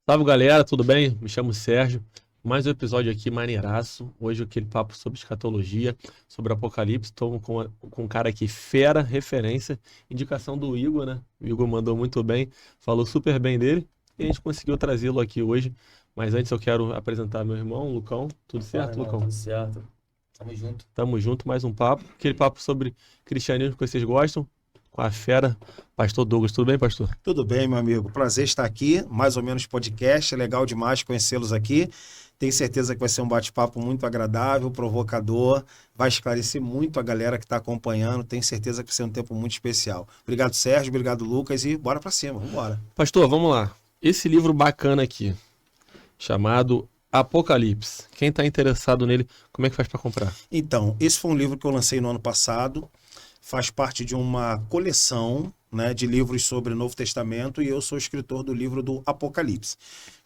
Salve galera, tudo bem? Me chamo Sérgio. Mais um episódio aqui maneiraço. Hoje aquele papo sobre escatologia, sobre Apocalipse. Estou com um cara aqui fera, referência. Indicação do Igor, né? O Igor mandou muito bem, falou super bem dele e a gente conseguiu trazê-lo aqui hoje. Mas antes eu quero apresentar meu irmão, Lucão. Tudo Fala, certo, irmão, Lucão? tudo certo? Tamo junto. Tamo junto, mais um papo. Aquele papo sobre cristianismo que vocês gostam, com a fera, Pastor Douglas. Tudo bem, pastor? Tudo bem, meu amigo. Prazer estar aqui, mais ou menos podcast. É legal demais conhecê-los aqui. Tenho certeza que vai ser um bate-papo muito agradável, provocador. Vai esclarecer muito a galera que está acompanhando. Tenho certeza que vai ser um tempo muito especial. Obrigado, Sérgio. Obrigado, Lucas. E bora para cima. Vamos embora. Pastor, vamos lá. Esse livro bacana aqui, chamado Apocalipse. Quem está interessado nele, como é que faz para comprar? Então, esse foi um livro que eu lancei no ano passado. Faz parte de uma coleção, né, de livros sobre o Novo Testamento e eu sou escritor do livro do Apocalipse.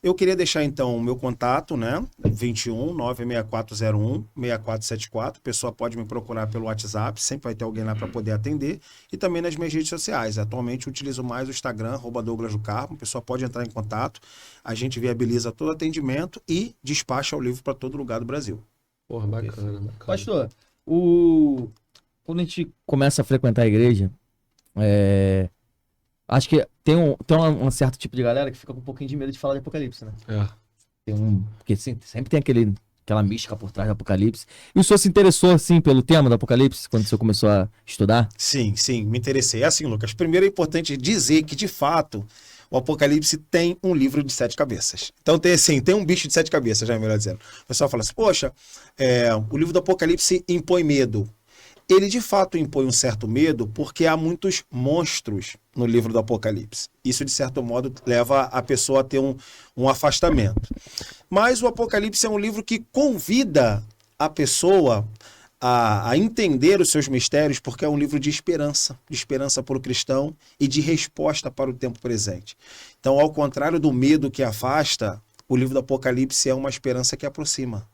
Eu queria deixar então o meu contato, né, 21 96401 6474. A pessoa pode me procurar pelo WhatsApp, sempre vai ter alguém lá para poder atender, e também nas minhas redes sociais. Atualmente eu utilizo mais o Instagram @DouglasDoCarmo. A pessoa pode entrar em contato, a gente viabiliza todo o atendimento e despacha o livro para todo lugar do Brasil. Porra, bacana, bacana. Pastor, quando a gente começa a frequentar a igreja, acho que tem um certo tipo de galera que fica com um pouquinho de medo de falar de Apocalipse, né? É. Porque sempre tem aquela mística por trás do Apocalipse. E o senhor se interessou, assim, pelo tema do Apocalipse, quando o senhor começou a estudar? Sim, me interessei. É assim, Lucas. Primeiro é importante dizer que, de fato, o Apocalipse tem um livro de 7 cabeças. Então tem um bicho de 7 cabeças, já é melhor dizendo. O pessoal fala assim, poxa, o livro do Apocalipse impõe medo. Ele, de fato, impõe um certo medo porque há muitos monstros no livro do Apocalipse. Isso, de certo modo, leva a pessoa a ter um afastamento. Mas o Apocalipse é um livro que convida a pessoa a entender os seus mistérios, porque é um livro de esperança para o cristão e de resposta para o tempo presente. Então, ao contrário do medo que afasta, o livro do Apocalipse é uma esperança que aproxima.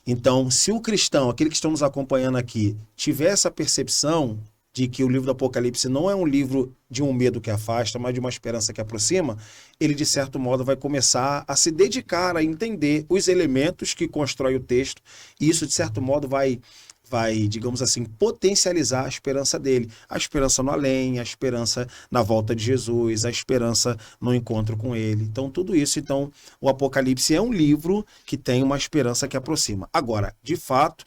Então, se o cristão, aquele que estão nos acompanhando aqui, tiver essa percepção de que o livro do Apocalipse não é um livro de um medo que afasta, mas de uma esperança que aproxima, ele, de certo modo, vai começar a se dedicar a entender os elementos que constroem o texto, e isso, de certo modo, vai, digamos assim, potencializar a esperança dele. A esperança no além, a esperança na volta de Jesus, a esperança no encontro com ele. Então, tudo isso, o Apocalipse é um livro que tem uma esperança que aproxima. Agora, de fato,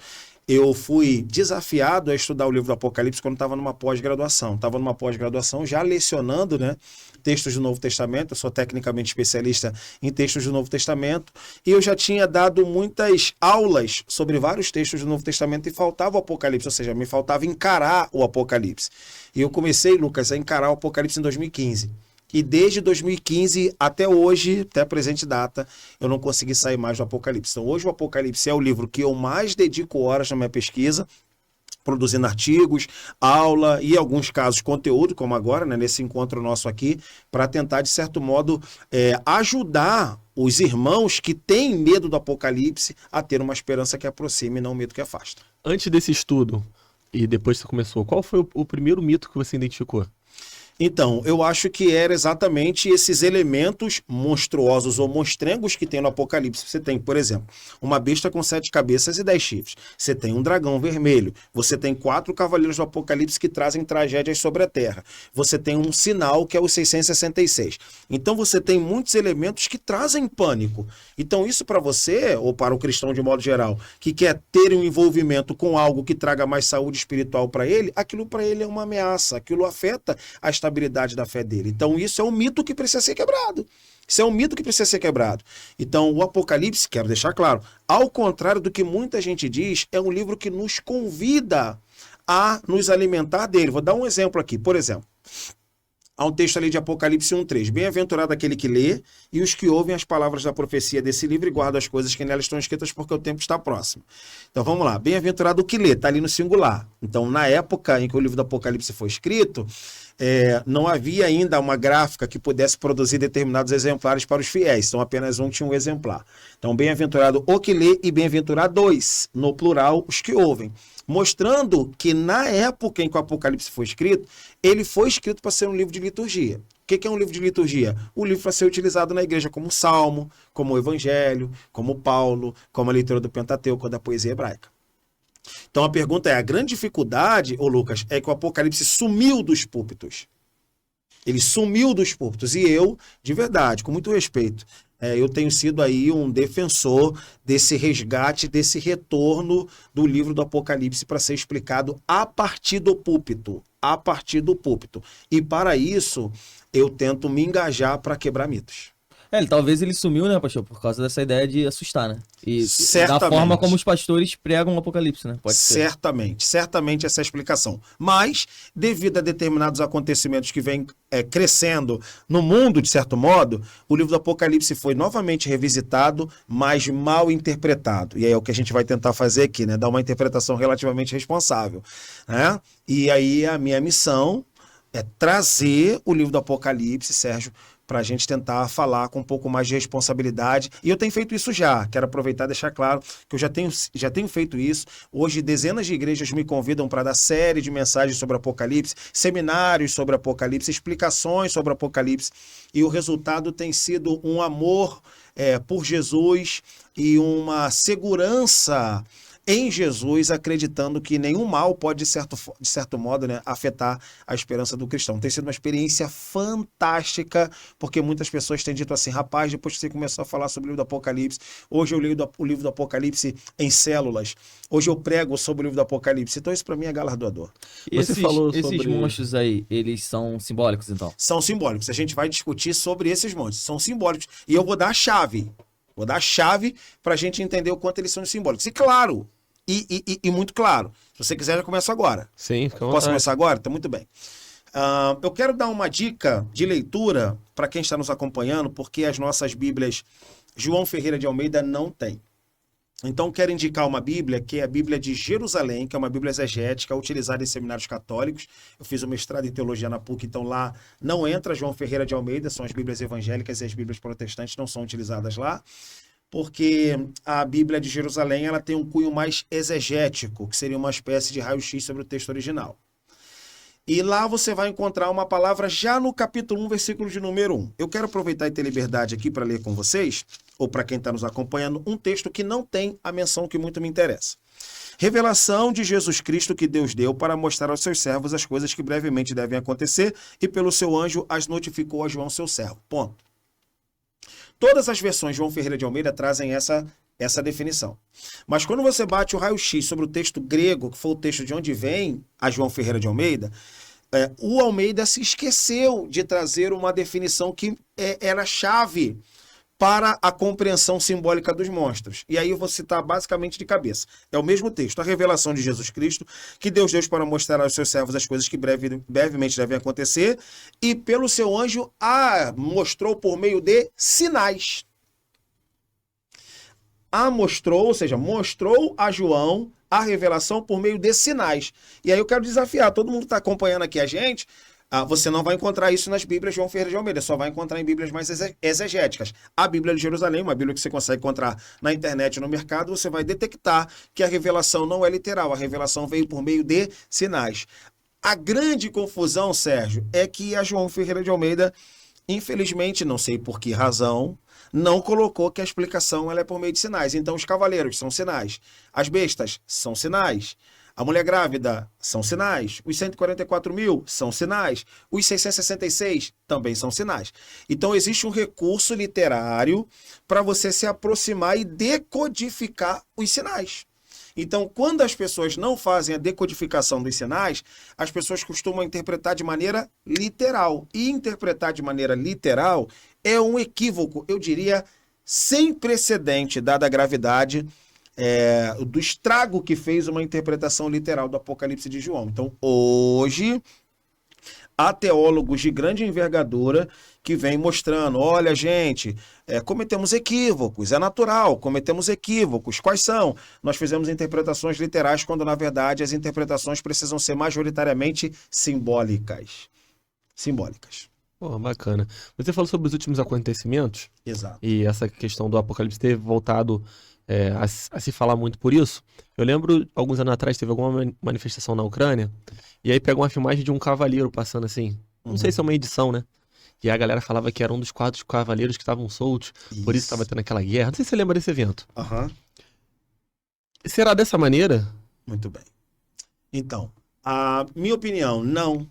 eu fui desafiado a estudar o livro do Apocalipse quando estava numa pós-graduação. Estava numa pós-graduação já lecionando, né, textos do Novo Testamento. Eu sou tecnicamente especialista em textos do Novo Testamento. E eu já tinha dado muitas aulas sobre vários textos do Novo Testamento e faltava o Apocalipse, ou seja, me faltava encarar o Apocalipse. E eu comecei, Lucas, a encarar o Apocalipse em 2015. E desde 2015 até hoje, até a presente data, eu não consegui sair mais do Apocalipse. Então hoje o Apocalipse é o livro que eu mais dedico horas na minha pesquisa, produzindo artigos, aula e, em alguns casos, conteúdo, como agora, né, nesse encontro nosso aqui, para tentar, de certo modo, ajudar os irmãos que têm medo do Apocalipse a ter uma esperança que aproxima e não um medo que afasta. Antes desse estudo, e depois que você começou, qual foi o primeiro mito que você identificou? Então, eu acho que era exatamente esses elementos monstruosos ou monstrengos que tem no Apocalipse. Você tem, por exemplo, uma besta com 7 cabeças e 10 chifres. Você tem um dragão vermelho. Você tem 4 cavaleiros do Apocalipse que trazem tragédias sobre a terra. Você tem um sinal que é o 666. Então, você tem muitos elementos que trazem pânico. Então, isso para você, ou para o cristão de modo geral, que quer ter um envolvimento com algo que traga mais saúde espiritual para ele, aquilo para ele é uma ameaça. Aquilo afeta a estabilidade da fé dele. Então isso é um mito que precisa ser quebrado. Isso é um mito que precisa ser quebrado. Então o Apocalipse, quero deixar claro, ao contrário do que muita gente diz, é um livro que nos convida a nos alimentar dele. Vou dar um exemplo aqui. Por exemplo, há um texto ali de Apocalipse 1:3. Bem-aventurado aquele que lê e os que ouvem as palavras da profecia desse livro e guardam as coisas que nelas estão escritas, porque o tempo está próximo. Então vamos lá. Bem-aventurado o que lê, está ali no singular. Então, na época em que o livro do Apocalipse foi escrito, não havia ainda uma gráfica que pudesse produzir determinados exemplares para os fiéis. Então, apenas um tinha um exemplar. Então, bem-aventurado o que lê e bem-aventurados, no plural, os que ouvem. Mostrando que na época em que o Apocalipse foi escrito, ele foi escrito para ser um livro de liturgia. que é um livro de liturgia? O livro vai ser utilizado na igreja como salmo, como o evangelho, como Paulo, como a leitura do Pentateuco, da poesia hebraica. Então a pergunta é, a grande dificuldade, ô Lucas, é que o Apocalipse sumiu dos púlpitos. Ele sumiu dos púlpitos. E eu, de verdade, com muito respeito, eu tenho sido aí um defensor desse resgate, desse retorno do livro do Apocalipse para ser explicado a partir do púlpito. A partir do púlpito. E para isso, eu tento me engajar para quebrar mitos. Talvez ele sumiu, né, pastor? Por causa dessa ideia de assustar, né? E Certamente. da forma como os pastores pregam o Apocalipse, né? Pode ser. Certamente essa é a explicação. Mas, devido a determinados acontecimentos que vêm crescendo no mundo, de certo modo, o livro do Apocalipse foi novamente revisitado, mas mal interpretado. E aí é o que a gente vai tentar fazer aqui, né? Dar uma interpretação relativamente responsável, né? E aí a minha missão é trazer o livro do Apocalipse, Sérgio, para a gente tentar falar com um pouco mais de responsabilidade. E eu tenho feito isso já. Quero aproveitar e deixar claro que eu já tenho feito isso. Hoje, dezenas de igrejas me convidam para dar série de mensagens sobre Apocalipse, seminários sobre Apocalipse, explicações sobre Apocalipse. E o resultado tem sido um amor por Jesus e uma segurança em Jesus, acreditando que nenhum mal pode, de certo modo, né, afetar a esperança do cristão. Tem sido uma experiência fantástica, porque muitas pessoas têm dito assim, rapaz, depois que você começou a falar sobre o livro do Apocalipse, hoje eu leio o livro do Apocalipse em células, hoje eu prego sobre o livro do Apocalipse. Então isso para mim é galardoador. Você falou sobre... Esses monstros aí, eles são simbólicos, então? São simbólicos. A gente vai discutir sobre esses monstros. São simbólicos. E eu vou dar a chave. Vou dar a chave para a gente entender o quanto eles são simbólicos. E claro, e muito claro. Se você quiser, eu começo agora. Sim, fica à Posso vontade. começar agora? Tá muito bem. Eu quero dar uma dica de leitura para quem está nos acompanhando, porque as nossas Bíblias João Ferreira de Almeida não tem. Então, quero indicar uma Bíblia, que é a Bíblia de Jerusalém, que é uma Bíblia exegética, utilizada em seminários católicos. Eu fiz um mestrado em teologia na PUC, então lá não entra João Ferreira de Almeida, são as Bíblias evangélicas e as Bíblias protestantes não são utilizadas lá, porque a Bíblia de Jerusalém ela tem um cunho mais exegético, que seria uma espécie de raio-x sobre o texto original. E lá você vai encontrar uma palavra já no capítulo 1, versículo de número 1. Eu quero aproveitar e ter liberdade aqui para ler com vocês, ou para quem está nos acompanhando, um texto que não tem a menção que muito me interessa. Revelação de Jesus Cristo que Deus deu para mostrar aos seus servos as coisas que brevemente devem acontecer e pelo seu anjo as notificou a João, seu servo. Ponto. Todas as versões de João Ferreira de Almeida trazem essa definição. Mas quando você bate o raio-x sobre o texto grego, que foi o texto de onde vem a João Ferreira de Almeida, o Almeida se esqueceu de trazer uma definição que era chave para a compreensão simbólica dos monstros. E aí eu vou citar basicamente de cabeça. É o mesmo texto, a revelação de Jesus Cristo, que Deus deu para mostrar aos seus servos as coisas que brevemente devem acontecer, e pelo seu anjo mostrou por meio de sinais. Mostrou, ou seja, mostrou a João a revelação por meio de sinais. E aí eu quero desafiar, todo mundo que está acompanhando aqui a gente, você não vai encontrar isso nas Bíblias de João Ferreira de Almeida, só vai encontrar em Bíblias mais exegéticas. A Bíblia de Jerusalém, uma Bíblia que você consegue encontrar na internet ou no mercado, você vai detectar que a revelação não é literal, a revelação veio por meio de sinais. A grande confusão, Sérgio, é que a João Ferreira de Almeida, infelizmente, não sei por que razão, não colocou que a explicação ela é por meio de sinais. Então, os cavaleiros são sinais, as bestas são sinais, a mulher grávida são sinais, os 144 mil são sinais, os 666 também são sinais. Então, existe um recurso literário para você se aproximar e decodificar os sinais. Então, quando as pessoas não fazem a decodificação dos sinais, as pessoas costumam interpretar de maneira literal. E interpretar de maneira literal é um equívoco, eu diria, sem precedente, dada a gravidade do estrago que fez uma interpretação literal do Apocalipse de João. Então, hoje, há teólogos de grande envergadura que vêm mostrando, olha, gente, cometemos equívocos, é natural, cometemos equívocos. Quais são? Nós fizemos interpretações literais, quando, na verdade, as interpretações precisam ser majoritariamente simbólicas. Simbólicas. Pô, bacana. Você falou sobre os últimos acontecimentos Exato. e essa questão do Apocalipse ter voltado a se falar muito por isso. Eu lembro, alguns anos atrás, teve alguma manifestação na Ucrânia, e aí pegou uma filmagem de um cavaleiro passando assim. Não sei se é uma edição, né? E a galera falava que era um dos 4 cavaleiros que estavam soltos, por isso estava tendo aquela guerra. Não sei se você lembra desse evento. Aham. Será dessa maneira? Muito bem. Então, a minha opinião, não.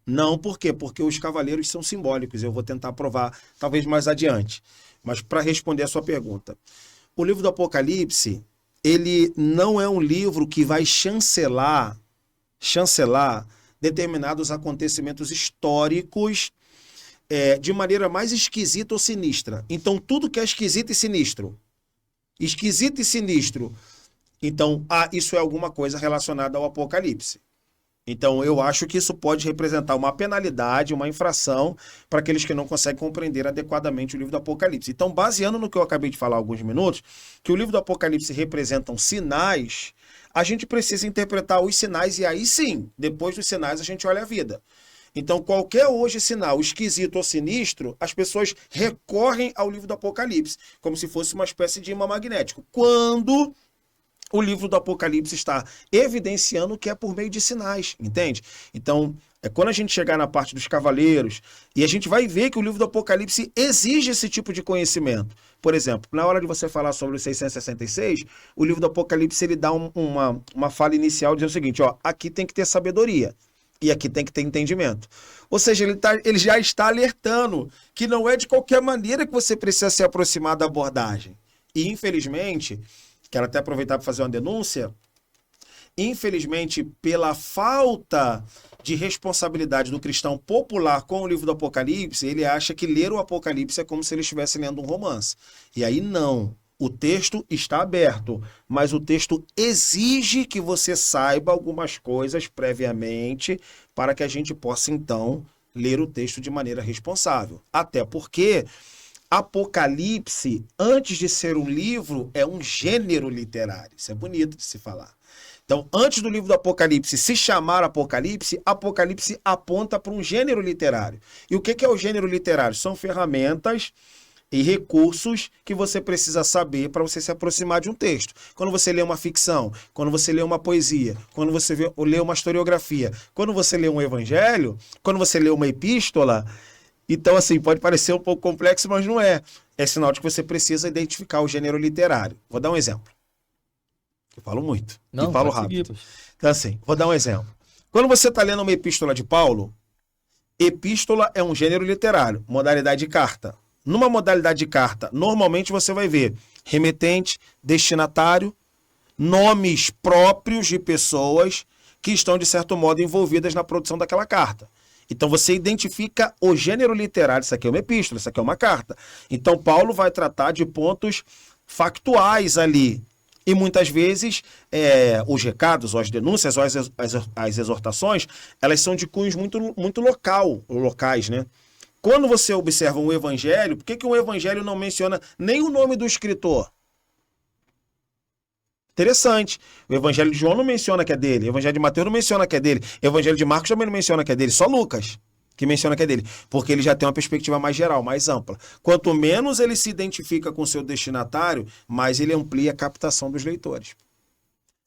Não, por quê? Porque os cavaleiros são simbólicos. Eu vou tentar provar, talvez mais adiante. Mas para responder a sua pergunta, o livro do Apocalipse, ele não é um livro que vai chancelar determinados acontecimentos históricos de maneira mais esquisita ou sinistra. Então, tudo que é esquisito e sinistro, então, isso é alguma coisa relacionada ao Apocalipse. Então, eu acho que isso pode representar uma penalidade, uma infração para aqueles que não conseguem compreender adequadamente o livro do Apocalipse. Então, baseando no que eu acabei de falar há alguns minutos, que o livro do Apocalipse representam sinais, a gente precisa interpretar os sinais e aí sim, depois dos sinais, a gente olha a vida. Então, qualquer hoje sinal esquisito ou sinistro, as pessoas recorrem ao livro do Apocalipse, como se fosse uma espécie de imã magnético. Quando o livro do Apocalipse está evidenciando que é por meio de sinais, entende? Então, quando a gente chegar na parte dos cavaleiros, e a gente vai ver que o livro do Apocalipse exige esse tipo de conhecimento. Por exemplo, na hora de você falar sobre os 666, o livro do Apocalipse ele dá uma fala inicial dizendo o seguinte, ó, aqui tem que ter sabedoria. E aqui tem que ter entendimento. Ou seja, ele já está alertando que não é de qualquer maneira que você precisa se aproximar da abordagem. E, infelizmente, quero até aproveitar para fazer uma denúncia, infelizmente, pela falta de responsabilidade do cristão popular com o livro do Apocalipse, ele acha que ler o Apocalipse é como se ele estivesse lendo um romance. E aí não. O texto está aberto, mas o texto exige que você saiba algumas coisas previamente para que a gente possa, então, ler o texto de maneira responsável. Até porque Apocalipse, antes de ser um livro, é um gênero literário. Isso é bonito de se falar. Então, antes do livro do Apocalipse se chamar Apocalipse, Apocalipse aponta para um gênero literário. E o que é o gênero literário? São ferramentas e recursos que você precisa saber para você se aproximar de um texto. Quando você lê uma ficção, quando você lê uma poesia, quando você lê uma historiografia, quando você lê um evangelho, quando você lê uma epístola, então assim, pode parecer um pouco complexo, mas não é. É sinal de que você precisa identificar o gênero literário. Vou dar um exemplo. Eu falo muito. Não, e falo pode rápido. seguir, Então assim, vou dar um exemplo. Quando você está lendo uma epístola de Paulo, epístola é um gênero literário, modalidade de carta. Numa modalidade de carta, normalmente você vai ver remetente, destinatário, nomes próprios de pessoas que estão, de certo modo, envolvidas na produção daquela carta. Então você identifica o gênero literário, isso aqui é uma epístola, isso aqui é uma carta. Então Paulo vai tratar de pontos factuais ali. E muitas vezes os recados, ou as denúncias, ou as exortações, elas são de cunhos muito locais, né? Quando você observa um evangelho, por que um evangelho não menciona nem o nome do escritor? Interessante. O evangelho de João não menciona que é dele, o evangelho de Mateus não menciona que é dele, o evangelho de Marcos também não menciona que é dele, só Lucas que menciona que é dele, porque ele já tem uma perspectiva mais geral, mais ampla. Quanto menos ele se identifica com o seu destinatário, mais ele amplia a captação dos leitores.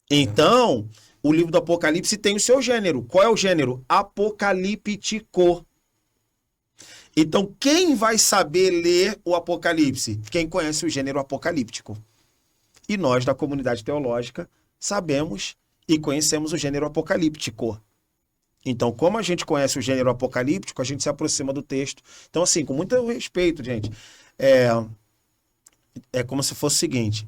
Então, o livro do Apocalipse tem o seu gênero. Qual é o gênero? Apocalíptico. Então, quem vai saber ler o Apocalipse? Quem conhece o gênero apocalíptico. E nós, da comunidade teológica, sabemos e conhecemos o gênero apocalíptico. Então, como a gente conhece o gênero apocalíptico, a gente se aproxima do texto. Então, assim, com muito respeito, gente, é como se fosse o seguinte,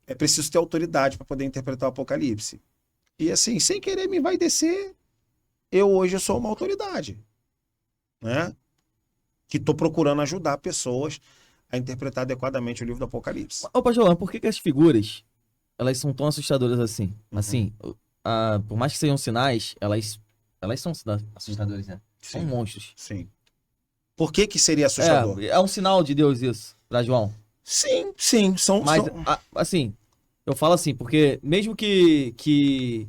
é preciso ter autoridade para poder interpretar o Apocalipse. E assim, sem querer me vai descer, hoje sou uma autoridade, né? Que estou procurando ajudar pessoas a interpretar adequadamente o livro do Apocalipse. Ô, pastor, por que as figuras, elas são tão assustadoras assim? Uhum. Assim, por mais que sejam sinais, elas são assustadoras, né? São Sim. monstros. Sim. Por que seria assustador? É um sinal de Deus isso, pra João. Sim. Mas, assim, eu falo assim, porque mesmo que...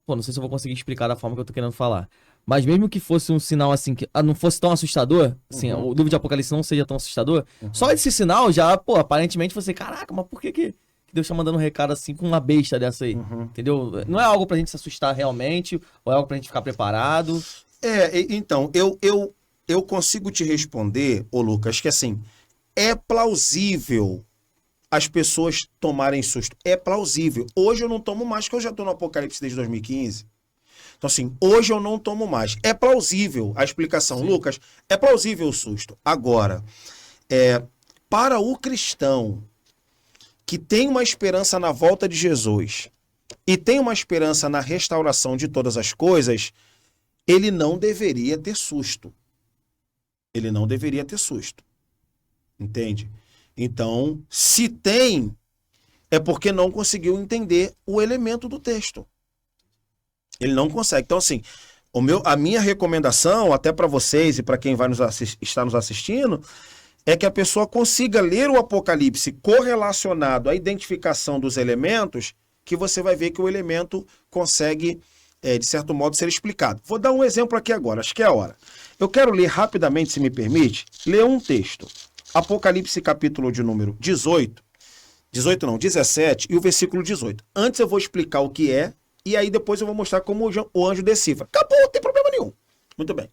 Pô, não sei se eu vou conseguir explicar da forma que eu tô querendo falar. Mas mesmo que fosse um sinal assim, que não fosse tão assustador, assim, o livro de Apocalipse não seja tão assustador, só esse sinal já, pô, aparentemente você, caraca, mas por que Deus tá mandando um recado assim com uma besta dessa aí? Entendeu? Não é algo pra gente se assustar realmente, ou é algo pra gente ficar preparado? Então, eu consigo te responder, ô Lucas, que assim, é plausível as pessoas tomarem susto. É plausível. Hoje eu não tomo mais, porque eu já estou no Apocalipse desde 2015. Então, assim, hoje eu não tomo mais. É plausível a explicação, Sim. Lucas. É plausível o susto. Agora, para o cristão que tem uma esperança na volta de Jesus e tem uma esperança na restauração de todas as coisas, ele não deveria ter susto. Ele não deveria ter susto. Entende? Então, se tem, é porque não conseguiu entender o elemento do texto. Ele não consegue. Então, assim, a minha recomendação, até para vocês e para quem vai estar nos assistindo, é que a pessoa consiga ler o Apocalipse correlacionado à identificação dos elementos, que você vai ver que o elemento consegue, de certo modo, ser explicado. Vou dar um exemplo aqui agora, acho que é a hora. Eu quero ler rapidamente, se me permite, ler um texto. Apocalipse capítulo de número 17 e o versículo 18. Antes eu vou explicar o que é, e aí depois eu vou mostrar como o anjo decifra. Acabou, não tem problema nenhum. Muito bem.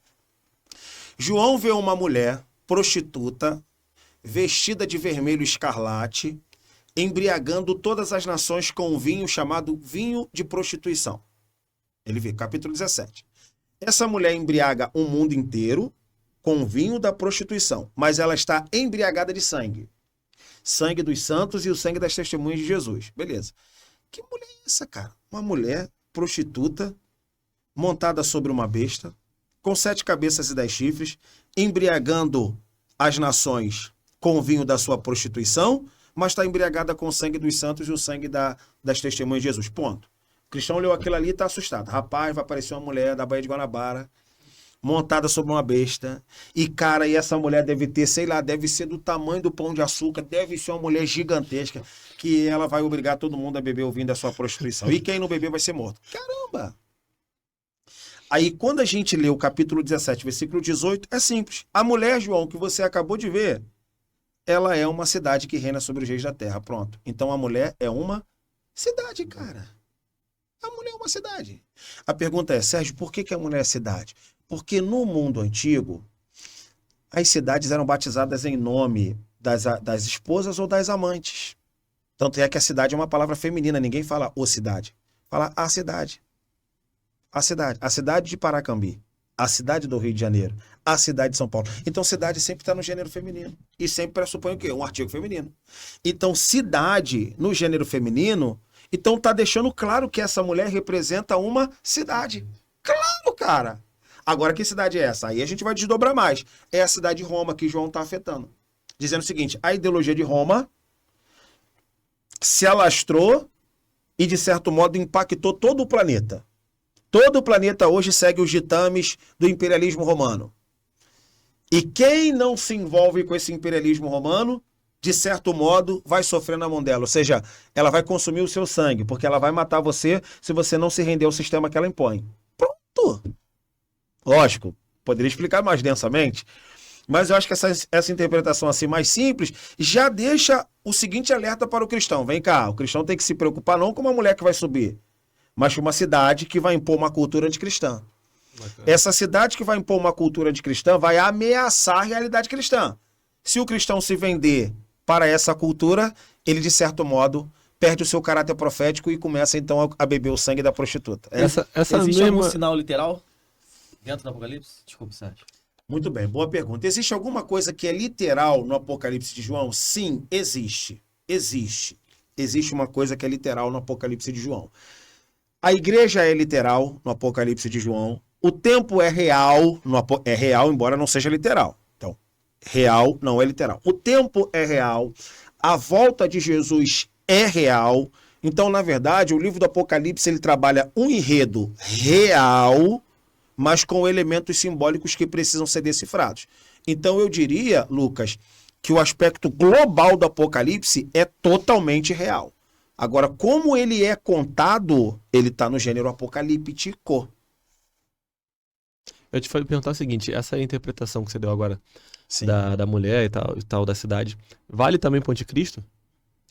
João vê uma mulher prostituta, vestida de vermelho escarlate, embriagando todas as nações com um vinho chamado vinho de prostituição. Ele vê, capítulo 17. Essa mulher embriaga o mundo inteiro com o vinho da prostituição, mas ela está embriagada de sangue. Sangue dos santos e o sangue das testemunhas de Jesus. Beleza. Que mulher é essa, cara? Uma mulher prostituta, montada sobre uma besta, com 7 cabeças e 10 chifres, embriagando as nações com o vinho da sua prostituição, mas está embriagada com o sangue dos santos e o sangue das testemunhas de Jesus. Ponto. O cristão leu aquilo ali e está assustado. Rapaz, vai aparecer uma mulher da Baía de Guanabara, montada sobre uma besta, e cara, e essa mulher deve ter, sei lá, deve ser do tamanho do Pão de Açúcar, deve ser uma mulher gigantesca, que ela vai obrigar todo mundo a beber o vinho da sua prostituição. E quem não beber vai ser morto. Caramba! Aí, quando a gente lê o capítulo 17, versículo 18, é simples. A mulher, João, que você acabou de ver, ela é uma cidade que reina sobre os reis da terra. Pronto. Então, a mulher é uma cidade, cara. A mulher é uma cidade. A pergunta é, Sérgio, por que a mulher é cidade? Porque no mundo antigo, as cidades eram batizadas em nome das esposas ou das amantes. Tanto é que a cidade é uma palavra feminina, ninguém fala o cidade. Fala a cidade. A cidade. A cidade de Paracambi. A cidade do Rio de Janeiro. A cidade de São Paulo. Então, cidade sempre está no gênero feminino. E sempre pressupõe o quê? Um artigo feminino. Então, cidade no gênero feminino, então está deixando claro que essa mulher representa uma cidade. Claro, cara! Agora, que cidade é essa? Aí a gente vai desdobrar mais. É a cidade de Roma que João está afetando. Dizendo o seguinte, a ideologia de Roma se alastrou e, de certo modo, impactou todo o planeta. Todo o planeta hoje segue os ditames do imperialismo romano. E quem não se envolve com esse imperialismo romano, de certo modo, vai sofrer na mão dela. Ou seja, ela vai consumir o seu sangue, porque ela vai matar você se você não se render ao sistema que ela impõe. Pronto! Lógico, poderia explicar mais densamente, mas eu acho que essa interpretação assim mais simples já deixa o seguinte alerta para o cristão. Vem cá, o cristão tem que se preocupar não com uma mulher que vai subir, mas com uma cidade que vai impor uma cultura anticristã. Essa cidade que vai impor uma cultura anticristã vai ameaçar a realidade cristã. Se o cristão se vender para essa cultura, ele, de certo modo, perde o seu caráter profético e começa, então, a beber o sangue da prostituta. Existe algum sinal literal dentro do Apocalipse? Desculpa, Sérgio. Muito bem, boa pergunta. Existe alguma coisa que é literal no Apocalipse de João? Sim, existe. Existe. Existe uma coisa que é literal no Apocalipse de João. A igreja é literal no Apocalipse de João. O tempo é real, é real, embora não seja literal. Então, real não é literal. O tempo é real. A volta de Jesus é real. Então, na verdade, o livro do Apocalipse ele trabalha um enredo real, mas com elementos simbólicos que precisam ser decifrados. Então, eu diria, Lucas, que o aspecto global do Apocalipse é totalmente real. Agora, como ele é contado, ele está no gênero apocalíptico. Eu te perguntar o seguinte, essa interpretação que você deu agora Sim. da mulher e tal da cidade, vale também para o anticristo?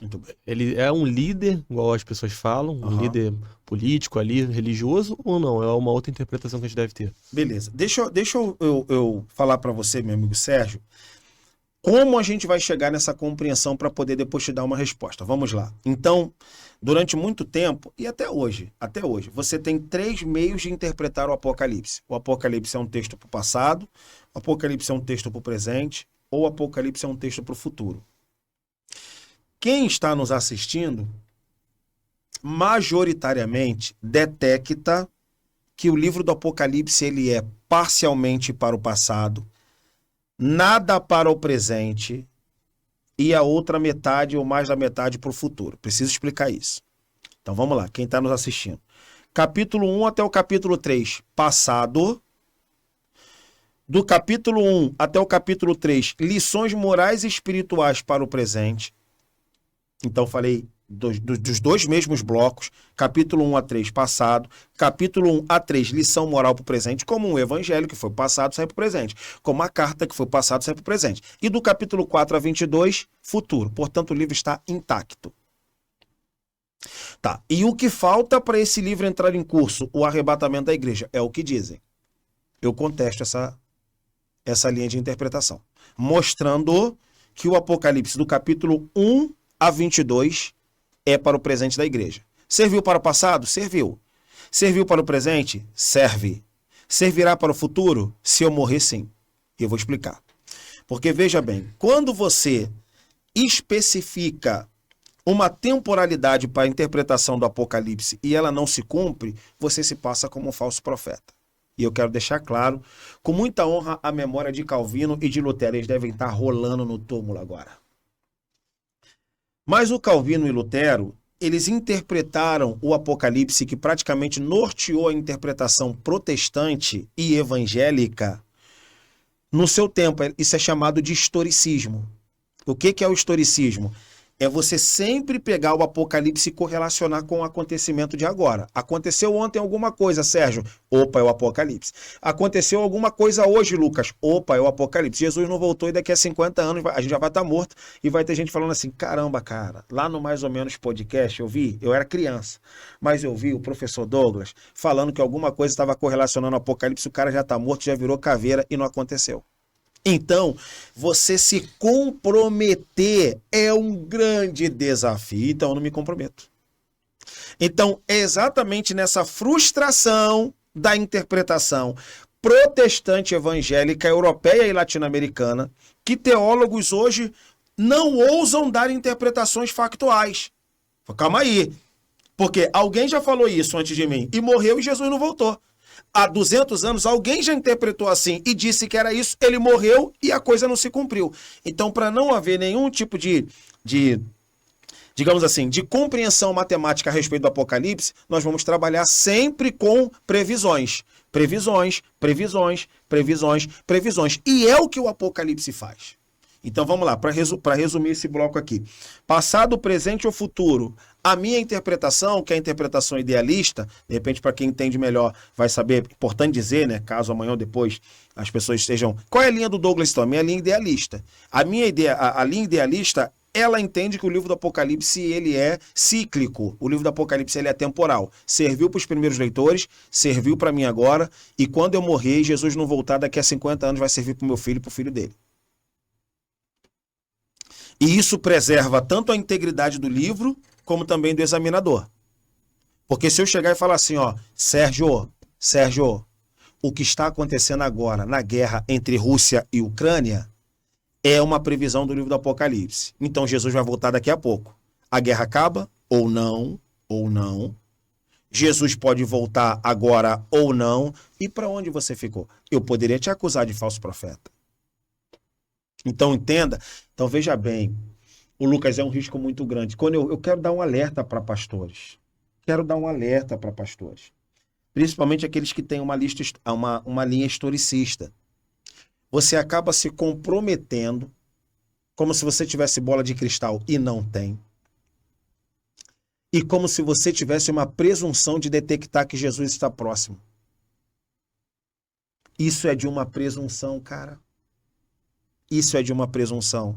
Muito bem. Ele é um líder, igual as pessoas falam, um Aham. líder político ali, religioso, ou não? É uma outra interpretação que a gente deve ter. Beleza. Deixa eu falar para você, meu amigo Sérgio, como a gente vai chegar nessa compreensão para poder depois te dar uma resposta. Vamos lá. Então, durante muito tempo, e até hoje, você tem 3 meios de interpretar o Apocalipse. O Apocalipse é um texto para o passado, o Apocalipse é um texto para o presente, ou o Apocalipse é um texto para o futuro. Quem está nos assistindo, majoritariamente, detecta que o livro do Apocalipse ele é parcialmente para o passado, nada para o presente e a outra metade ou mais da metade para o futuro. Preciso explicar isso. Então vamos lá, quem está nos assistindo. Capítulo 1 até o capítulo 3, passado. Do capítulo 1 até o capítulo 3, lições morais e espirituais para o presente. Então falei dos 2 mesmos blocos, capítulo 1 a 3, passado, capítulo 1 a 3, lição moral para o presente, como um evangelho que foi passado, sai para o presente, como a carta que foi passado, sai para o presente. E do capítulo 4 a 22, futuro. Portanto, o livro está intacto. Tá. E o que falta para esse livro entrar em curso, o arrebatamento da igreja, é o que dizem. Eu contesto essa linha de interpretação, mostrando que o Apocalipse do capítulo 1 a 22 é para o presente da igreja. Serviu para o passado? Serviu. Serviu para o presente? Serve. Servirá para o futuro? Se eu morrer, sim. E eu vou explicar. Porque, veja bem, quando você especifica uma temporalidade para a interpretação do Apocalipse e ela não se cumpre, você se passa como um falso profeta. E eu quero deixar claro, com muita honra, a memória de Calvino e de Lutero. Eles devem estar rolando no túmulo agora. Mas o Calvino e Lutero, eles interpretaram o Apocalipse, que praticamente norteou a interpretação protestante e evangélica no seu tempo. Isso é chamado de historicismo. O que é o historicismo? É você sempre pegar o Apocalipse e correlacionar com o acontecimento de agora. Aconteceu ontem alguma coisa, Sérgio? Opa, é o Apocalipse. Aconteceu alguma coisa hoje, Lucas? Opa, é o Apocalipse. Jesus não voltou e daqui a 50 anos a gente já vai estar morto e vai ter gente falando assim, caramba, cara, lá no Mais ou Menos podcast eu era criança, mas eu vi o professor Douglas falando que alguma coisa estava correlacionando o Apocalipse, o cara já está morto, já virou caveira e não aconteceu. Então, você se comprometer é um grande desafio, então eu não me comprometo. Então, é exatamente nessa frustração da interpretação protestante evangélica, europeia e latino-americana, que teólogos hoje não ousam dar interpretações factuais. Calma aí, porque alguém já falou isso antes de mim e morreu e Jesus não voltou. Há 200 anos, alguém já interpretou assim e disse que era isso, ele morreu e a coisa não se cumpriu. Então, para não haver nenhum tipo digamos assim, de compreensão matemática a respeito do Apocalipse, nós vamos trabalhar sempre com previsões. Previsões, previsões, previsões, previsões. E é o que o Apocalipse faz. Então vamos lá, para resumir esse bloco aqui. Passado, presente ou futuro? A minha interpretação, que é a interpretação idealista, de repente para quem entende melhor vai saber, importante dizer, né, caso amanhã ou depois as pessoas estejam... Qual é a linha do Douglas então? A minha linha idealista. A minha ideia, a linha idealista, ela entende que o livro do Apocalipse ele é cíclico. O livro do Apocalipse ele é temporal. Serviu para os primeiros leitores, serviu para mim agora, e quando eu morrer e Jesus não voltar daqui a 50 anos vai servir para o meu filho e para o filho dele. E isso preserva tanto a integridade do livro, como também do examinador. Porque se eu chegar e falar assim, ó, Sérgio, o que está acontecendo agora na guerra entre Rússia e Ucrânia é uma previsão do livro do Apocalipse. Então Jesus vai voltar daqui a pouco. A guerra acaba? Ou não? Ou não? Jesus pode voltar agora ou não? E para onde você ficou? Eu poderia te acusar de falso profeta. Então entenda, então veja bem, o Lucas é um risco muito grande. Quando eu quero dar um alerta para pastores, principalmente aqueles que têm uma linha historicista. Você acaba se comprometendo, como se você tivesse bola de cristal e não tem, e como se você tivesse uma presunção de detectar que Jesus está próximo. Isso é de uma presunção, cara. Isso é de uma presunção.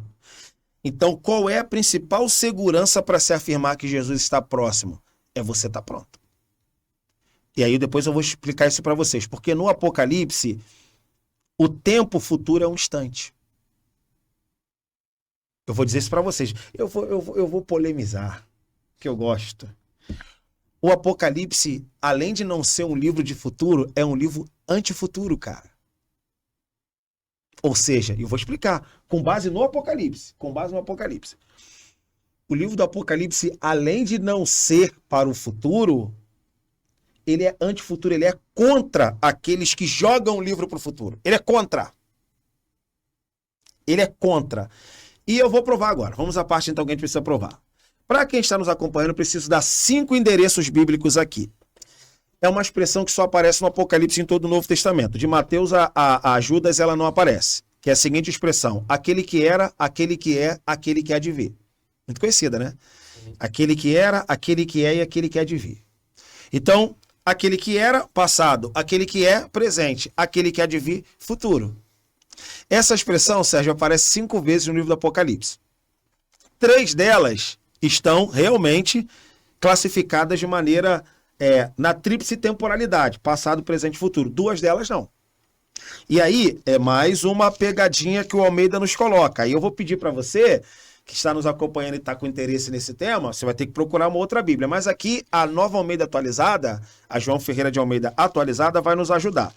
Então, qual é a principal segurança para se afirmar que Jesus está próximo? É você estar pronto. E aí depois eu vou explicar isso para vocês. Porque no Apocalipse, o tempo futuro é um instante. Eu vou dizer isso para vocês. Eu vou polemizar, que eu gosto. O Apocalipse, além de não ser um livro de futuro, é um livro antifuturo, cara. Ou seja, eu vou explicar, com base no Apocalipse. O livro do Apocalipse, além de não ser para o futuro, ele é antifuturo, ele é contra aqueles que jogam o livro para o futuro. Ele é contra. Ele é contra. E eu vou provar agora. Vamos à parte então que a gente precisa provar. Para quem está nos acompanhando, eu preciso dar 5 endereços bíblicos aqui. É uma expressão que só aparece no Apocalipse em todo o Novo Testamento. De Mateus a Judas ela não aparece. Que é a seguinte expressão: aquele que era, aquele que é, aquele que há de vir. Muito conhecida, né? Aquele que era, aquele que é e aquele que há de vir. Então, aquele que era, passado. Aquele que é, presente. Aquele que há de vir, futuro. Essa expressão, Sérgio, aparece 5 vezes no livro do Apocalipse. 3 delas estão realmente classificadas de maneira na tríplice temporalidade, passado, presente e futuro. 2 delas não. E aí é mais uma pegadinha que o Almeida nos coloca. Aí eu vou pedir para você, que está nos acompanhando e está com interesse nesse tema, você vai ter que procurar uma outra Bíblia. Mas aqui a Nova Almeida atualizada, a João Ferreira de Almeida atualizada, vai nos ajudar.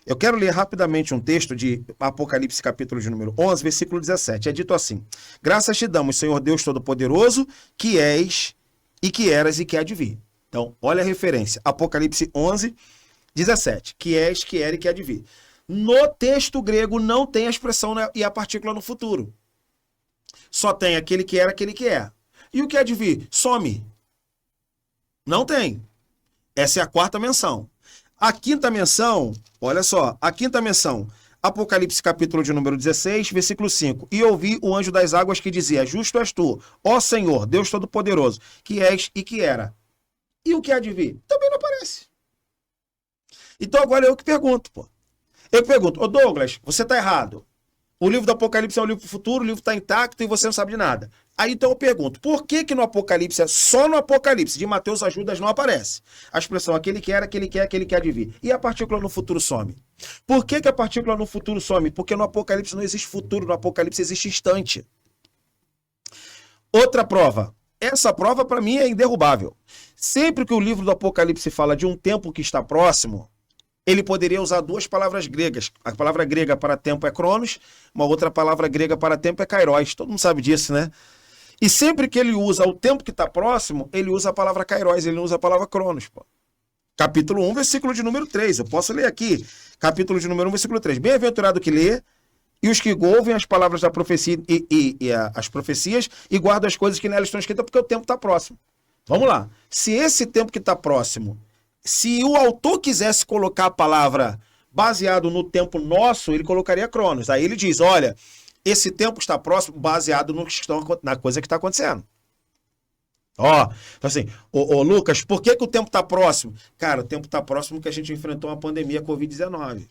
Eu quero ler rapidamente um texto de Apocalipse, capítulo de número 11, versículo 17. É dito assim: graças te damos, Senhor Deus Todo-Poderoso, que és e que eras e que há de vir. Então, olha a referência. Apocalipse 11, 17. Que és, que era e que há de vir. No texto grego não tem a expressão e a partícula no futuro. Só tem aquele que era, aquele que é. E o que há de vir? Some. Não tem. Essa é a 4ª menção. A 5ª menção, olha só, a 5ª menção, Apocalipse capítulo de número 16, versículo 5. E ouvi o anjo das águas que dizia: justo és tu, ó Senhor, Deus Todo-Poderoso, que és e que era. E o que há de vir? Também não aparece. Então agora eu que pergunto, pô. Eu pergunto: ô Douglas, você tá errado. O livro do Apocalipse é um livro futuro, o livro está intacto e você não sabe de nada. Aí então eu pergunto, por que no Apocalipse, só no Apocalipse, de Mateus a Judas não aparece a expressão aquele que era, aquele que é, aquele que há de vir? E a partícula no futuro some? Por que a partícula no futuro some? Porque no Apocalipse não existe futuro, no Apocalipse existe instante. Outra prova. Essa prova para mim é inderrubável. Sempre que o livro do Apocalipse fala de um tempo que está próximo, ele poderia usar 2 palavras gregas. A palavra grega para tempo é cronos, uma outra palavra grega para tempo é kairos. Todo mundo sabe disso, né? E sempre que ele usa o tempo que está próximo, ele usa a palavra kairos, ele não usa a palavra cronos. Pô. Capítulo 1, versículo de número 3. Eu posso ler aqui. Capítulo de número 1, versículo 3. Bem-aventurado que lê e os que ouvem as palavras da profecia as profecias e guardam as coisas que nelas estão escritas, porque o tempo está próximo. Vamos lá. Se esse tempo que está próximo, se o autor quisesse colocar a palavra baseado no tempo nosso, ele colocaria cronos. Aí ele diz, olha, esse tempo está próximo baseado na coisa que está acontecendo. Ó, assim, ô Lucas, por que o tempo está próximo? Cara, o tempo está próximo porque a gente enfrentou uma pandemia Covid-19.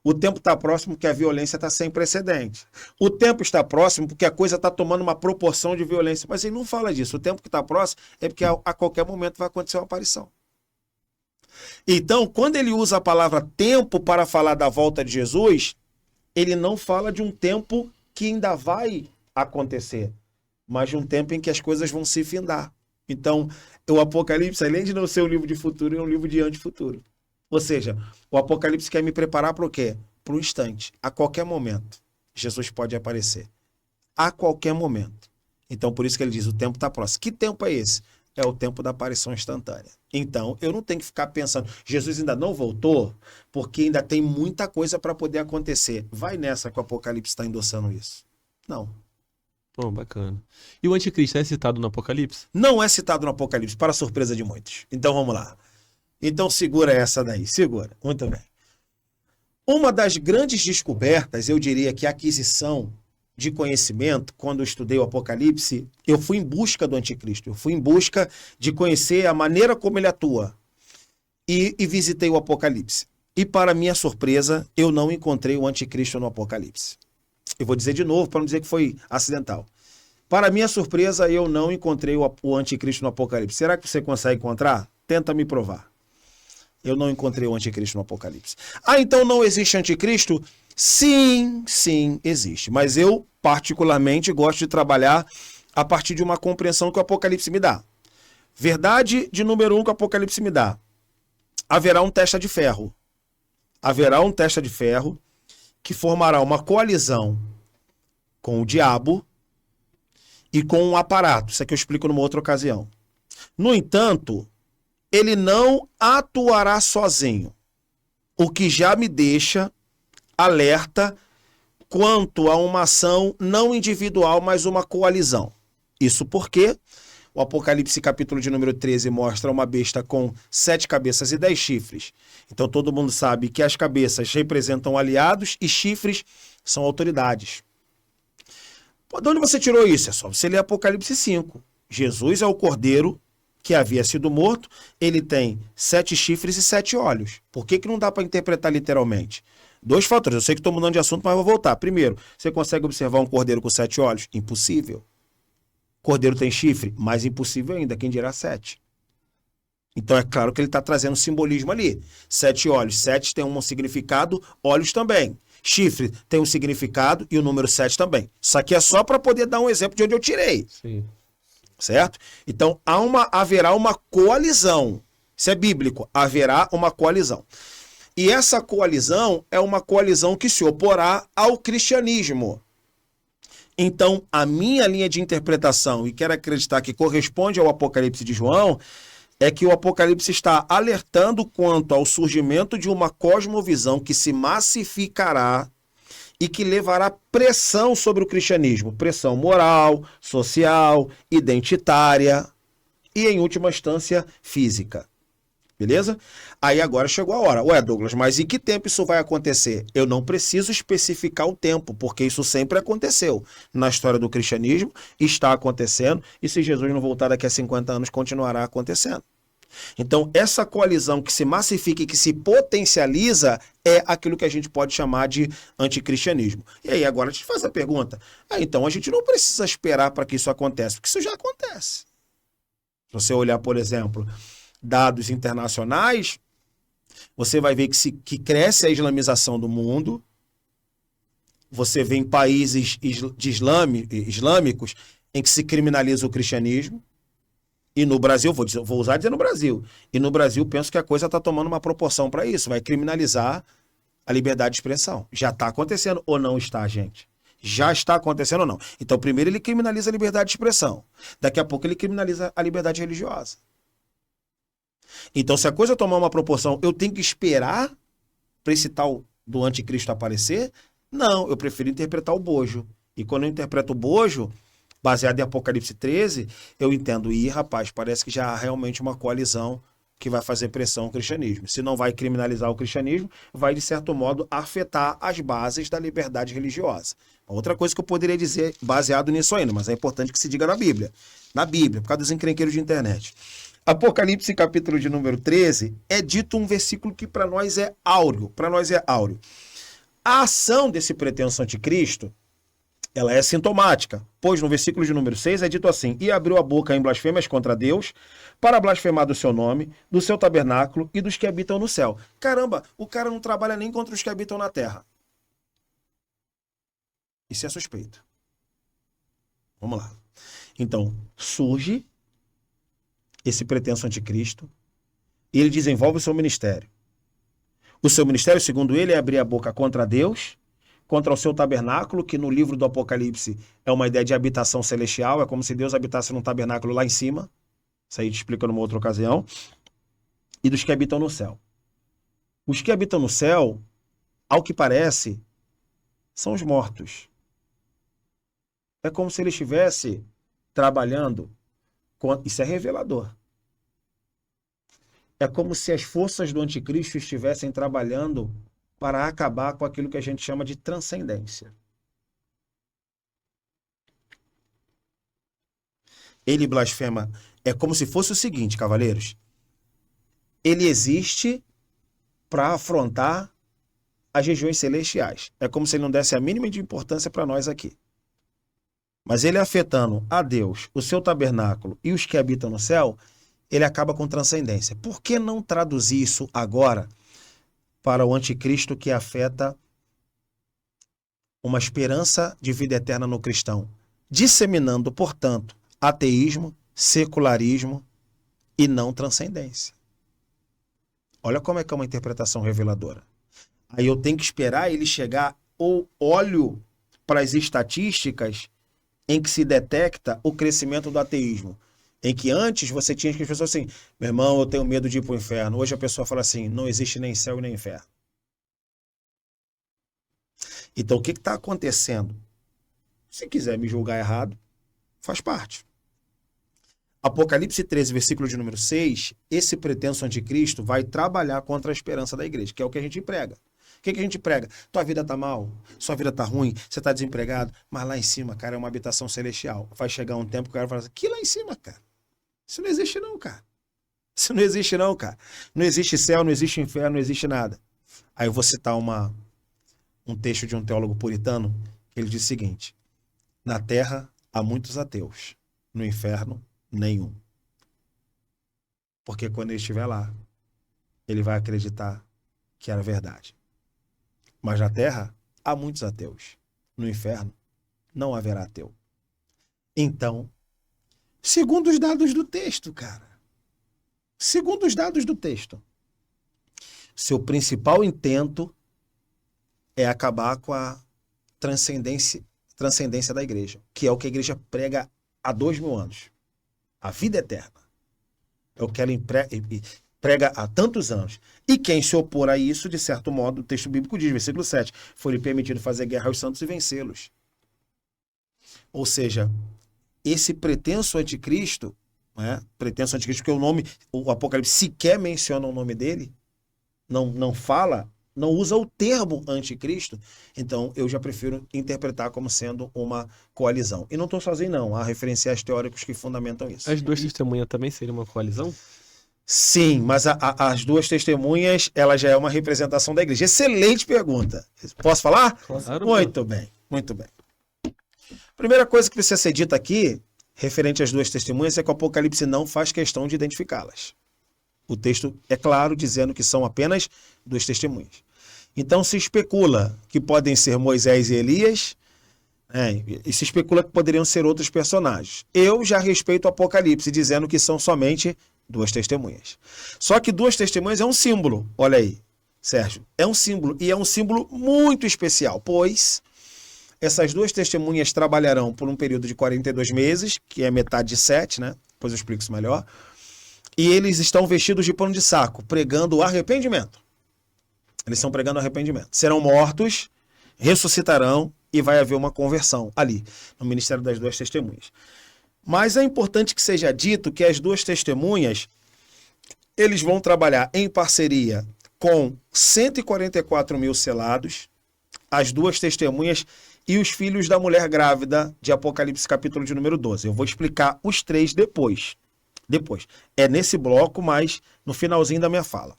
O tempo está próximo porque a violência está sem precedente. O tempo está próximo porque a coisa está tomando uma proporção de violência. Mas ele não fala disso. O tempo que está próximo é porque a qualquer momento vai acontecer uma aparição. Então, quando ele usa a palavra tempo para falar da volta de Jesus, ele não fala de um tempo que ainda vai acontecer, mas de um tempo em que as coisas vão se findar. Então, o Apocalipse, além de não ser um livro de futuro, é um livro de antefuturo. Ou seja, o Apocalipse quer me preparar para o quê? Para o instante. A qualquer momento, Jesus pode aparecer. A qualquer momento. Então, por isso que ele diz, o tempo está próximo. Que tempo é esse? É o tempo da aparição instantânea. Então, eu não tenho que ficar pensando, Jesus ainda não voltou, porque ainda tem muita coisa para poder acontecer. Vai nessa que o Apocalipse está endossando isso. Não. Bom, bacana. E o anticristo é citado no Apocalipse? Não é citado no Apocalipse, para surpresa de muitos. Então, vamos lá. Então, segura essa daí. Segura. Muito bem. Uma das grandes descobertas, eu diria que a aquisição de conhecimento, quando eu estudei o Apocalipse, eu fui em busca do anticristo. Eu fui em busca de conhecer a maneira como ele atua. E visitei o Apocalipse. E, para minha surpresa, eu não encontrei o anticristo no Apocalipse. Eu vou dizer de novo, para não dizer que foi acidental. Para minha surpresa, eu não encontrei o anticristo no Apocalipse. Será que você consegue encontrar? Tenta me provar. Eu não encontrei o anticristo no Apocalipse. Ah, então não existe anticristo? Sim, sim, existe. Mas eu, particularmente, gosto de trabalhar a partir de uma compreensão que o Apocalipse me dá. Verdade de número 1 que o Apocalipse me dá. Haverá um testa de ferro. Haverá um testa de ferro que formará uma coalizão com o diabo e com um aparato. Isso aqui eu explico numa outra ocasião. No entanto, ele não atuará sozinho, o que já me deixa alerta quanto a uma ação não individual, mas uma coalizão. Isso porque o Apocalipse capítulo de número 13 mostra uma besta com 7 cabeças e 10 chifres. Então todo mundo sabe que as cabeças representam aliados e chifres são autoridades. De onde você tirou isso? É só você ler Apocalipse 5. Jesus é o cordeiro que havia sido morto, ele tem 7 chifres e 7 olhos. Por que não dá para interpretar literalmente? 2 fatores. Eu sei que estou mudando de assunto, mas vou voltar. Primeiro, você consegue observar um cordeiro com 7 olhos? Impossível. Cordeiro tem chifre? Mais impossível ainda, quem dirá 7. Então é claro que ele está trazendo simbolismo ali. 7 olhos. 7 tem um significado, olhos também. Chifre tem um significado e o número 7 também. Isso aqui é só para poder dar um exemplo de onde eu tirei. Sim. Certo? Então haverá uma coalizão. Isso é bíblico. Haverá uma coalizão. E essa coalizão é uma coalizão que se oporá ao cristianismo. Então, a minha linha de interpretação, e quero acreditar que corresponde ao Apocalipse de João, é que o Apocalipse está alertando quanto ao surgimento de uma cosmovisão que se massificará e que levará pressão sobre o cristianismo. Pressão moral, social, identitária e, em última instância, física. Beleza? Aí agora chegou a hora. Ué, Douglas, mas em que tempo isso vai acontecer? Eu não preciso especificar o tempo, porque isso sempre aconteceu. Na história do cristianismo, está acontecendo, e se Jesus não voltar daqui a 50 anos, continuará acontecendo. Então, essa coalizão que se massifica e que se potencializa é aquilo que a gente pode chamar de anticristianismo. E aí agora a gente faz a pergunta. Então a gente não precisa esperar para que isso aconteça, porque isso já acontece. Se você olhar, por exemplo, dados internacionais, você vai ver que cresce a islamização do mundo. Você vê em países islâmicos em que se criminaliza o cristianismo. E no Brasil, vou usar dizer no Brasil. E no Brasil, penso que a coisa está tomando uma proporção para isso. Vai criminalizar a liberdade de expressão. Já está acontecendo ou não está, gente? Já está acontecendo ou não? Então, primeiro ele criminaliza a liberdade de expressão. Daqui a pouco ele criminaliza a liberdade religiosa. Então, se a coisa tomar uma proporção, eu tenho que esperar para esse tal do anticristo aparecer? Não, eu prefiro interpretar o bojo. E quando eu interpreto o bojo, baseado em Apocalipse 13, eu entendo, rapaz, parece que já há realmente uma coalizão que vai fazer pressão ao cristianismo. Se não vai criminalizar o cristianismo, vai, de certo modo, afetar as bases da liberdade religiosa. Outra coisa que eu poderia dizer baseado nisso ainda, mas é importante que se diga na Bíblia. Na Bíblia, por causa dos encrenqueiros de internet. Apocalipse, capítulo de número 13, é dito um versículo que para nós é áureo. Para nós é áureo. A ação desse pretenso anticristo, ela é sintomática, pois no versículo de número 6 é dito assim: e abriu a boca em blasfêmias contra Deus, para blasfemar do seu nome, do seu tabernáculo e dos que habitam no céu. Caramba, o cara não trabalha nem contra os que habitam na terra. Isso é suspeito. Vamos lá. Então, surge esse pretenso anticristo e ele desenvolve o seu ministério. O seu ministério, segundo ele, é abrir a boca contra Deus, contra o seu tabernáculo, que no livro do Apocalipse é uma ideia de habitação celestial, é como se Deus habitasse num tabernáculo lá em cima. Isso aí te explica numa outra ocasião. E dos que habitam no céu. Os que habitam no céu, ao que parece, são os mortos. É como se ele estivesse trabalhando. Isso é revelador. É como se as forças do anticristo estivessem trabalhando para acabar com aquilo que a gente chama de transcendência. Ele blasfema. É como se fosse o seguinte, cavaleiros. Ele existe para afrontar as regiões celestiais. É como se ele não desse a mínima de importância para nós aqui. mas ele afetando a Deus, o seu tabernáculo e os que habitam no céu, ele acaba com transcendência. Por que não traduzir isso agora para o anticristo que afeta uma esperança de vida eterna no cristão, disseminando, portanto, ateísmo, secularismo e não transcendência? Olha como é que é uma interpretação reveladora. Aí eu tenho que esperar ele chegar, ou olho para as estatísticas em que se detecta o crescimento do ateísmo. Em que antes você tinha as pessoas assim, meu irmão, eu tenho medo de ir para o inferno. Hoje a pessoa fala assim, não existe nem céu e nem inferno. Então o que está acontecendo? Se quiser me julgar errado, faz parte. Apocalipse 13, versículo de número 6, esse pretenso anticristo vai trabalhar contra a esperança da igreja, que é o que a gente prega. O que a gente prega? Tua vida tá mal, sua vida tá ruim, você tá desempregado, mas lá em cima, cara, é uma habitação celestial. Vai chegar um tempo que o cara vai falar assim, que lá em cima, cara? Isso não existe não, cara. Isso não existe não, cara. Não existe céu, não existe inferno, não existe nada. Aí eu vou citar um texto de um teólogo puritano, que ele diz o seguinte, na terra há muitos ateus, no inferno nenhum. Porque quando ele estiver lá, ele vai acreditar que era verdade. Mas na terra há muitos ateus. No inferno não haverá ateu. Então, segundo os dados do texto, cara. Segundo os dados do texto, seu principal intento é acabar com a transcendência da igreja, que é o que a igreja prega há 2000 anos. A vida eterna. É o que ela prega há tantos anos. E quem se opor a isso, de certo modo, o texto bíblico diz, versículo 7, foi-lhe permitido fazer guerra aos santos e vencê-los. Ou seja, esse pretenso anticristo, né? Pretenso anticristo, porque o Apocalipse sequer menciona o nome dele, não fala, não usa o termo anticristo, então eu já prefiro interpretar como sendo uma coalizão. E não estou sozinho não, há referenciais teóricos que fundamentam isso. As duas testemunhas também seriam uma coalizão? Sim, mas as duas testemunhas, ela já é uma representação da igreja. Excelente pergunta. Posso falar? Claro, Muito bem, muito bem. Primeira coisa que precisa ser dita aqui, referente às duas testemunhas, é que o Apocalipse não faz questão de identificá-las. O texto é claro, dizendo que são apenas duas testemunhas. Então se especula que podem ser Moisés e Elias, e se especula que poderiam ser outros personagens. Eu já respeito o Apocalipse, dizendo que são somente duas testemunhas. Só que duas testemunhas é um símbolo, olha aí, Sérgio, é um símbolo, e é um símbolo muito especial, pois essas duas testemunhas trabalharão por um período de 42 meses, que é metade de 7, né? Depois eu explico isso melhor. E eles estão vestidos de pano de saco, pregando o arrependimento. Eles estão pregando arrependimento. Serão mortos, ressuscitarão e vai haver uma conversão ali, no ministério das duas testemunhas. Mas é importante que seja dito que as duas testemunhas, eles vão trabalhar em parceria com 144 mil selados, as duas testemunhas e os filhos da mulher grávida de Apocalipse capítulo de número 12. Eu vou explicar os três depois. É nesse bloco, mas no finalzinho da minha fala.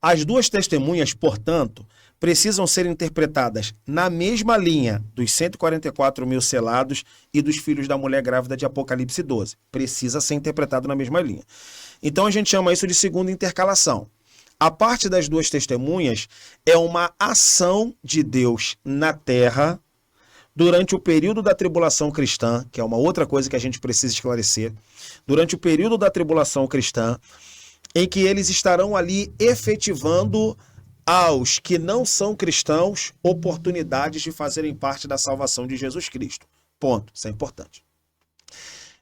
As duas testemunhas, portanto, precisam ser interpretadas na mesma linha dos 144 mil selados e dos filhos da mulher grávida de Apocalipse 12. Precisa ser interpretado na mesma linha. Então a gente chama isso de segunda intercalação. A parte das duas testemunhas é uma ação de Deus na terra durante o período da tribulação cristã, que é uma outra coisa que a gente precisa esclarecer, durante o período da tribulação cristã, em que eles estarão ali efetivando aos que não são cristãos oportunidades de fazerem parte da salvação de Jesus Cristo. Ponto. Isso é importante.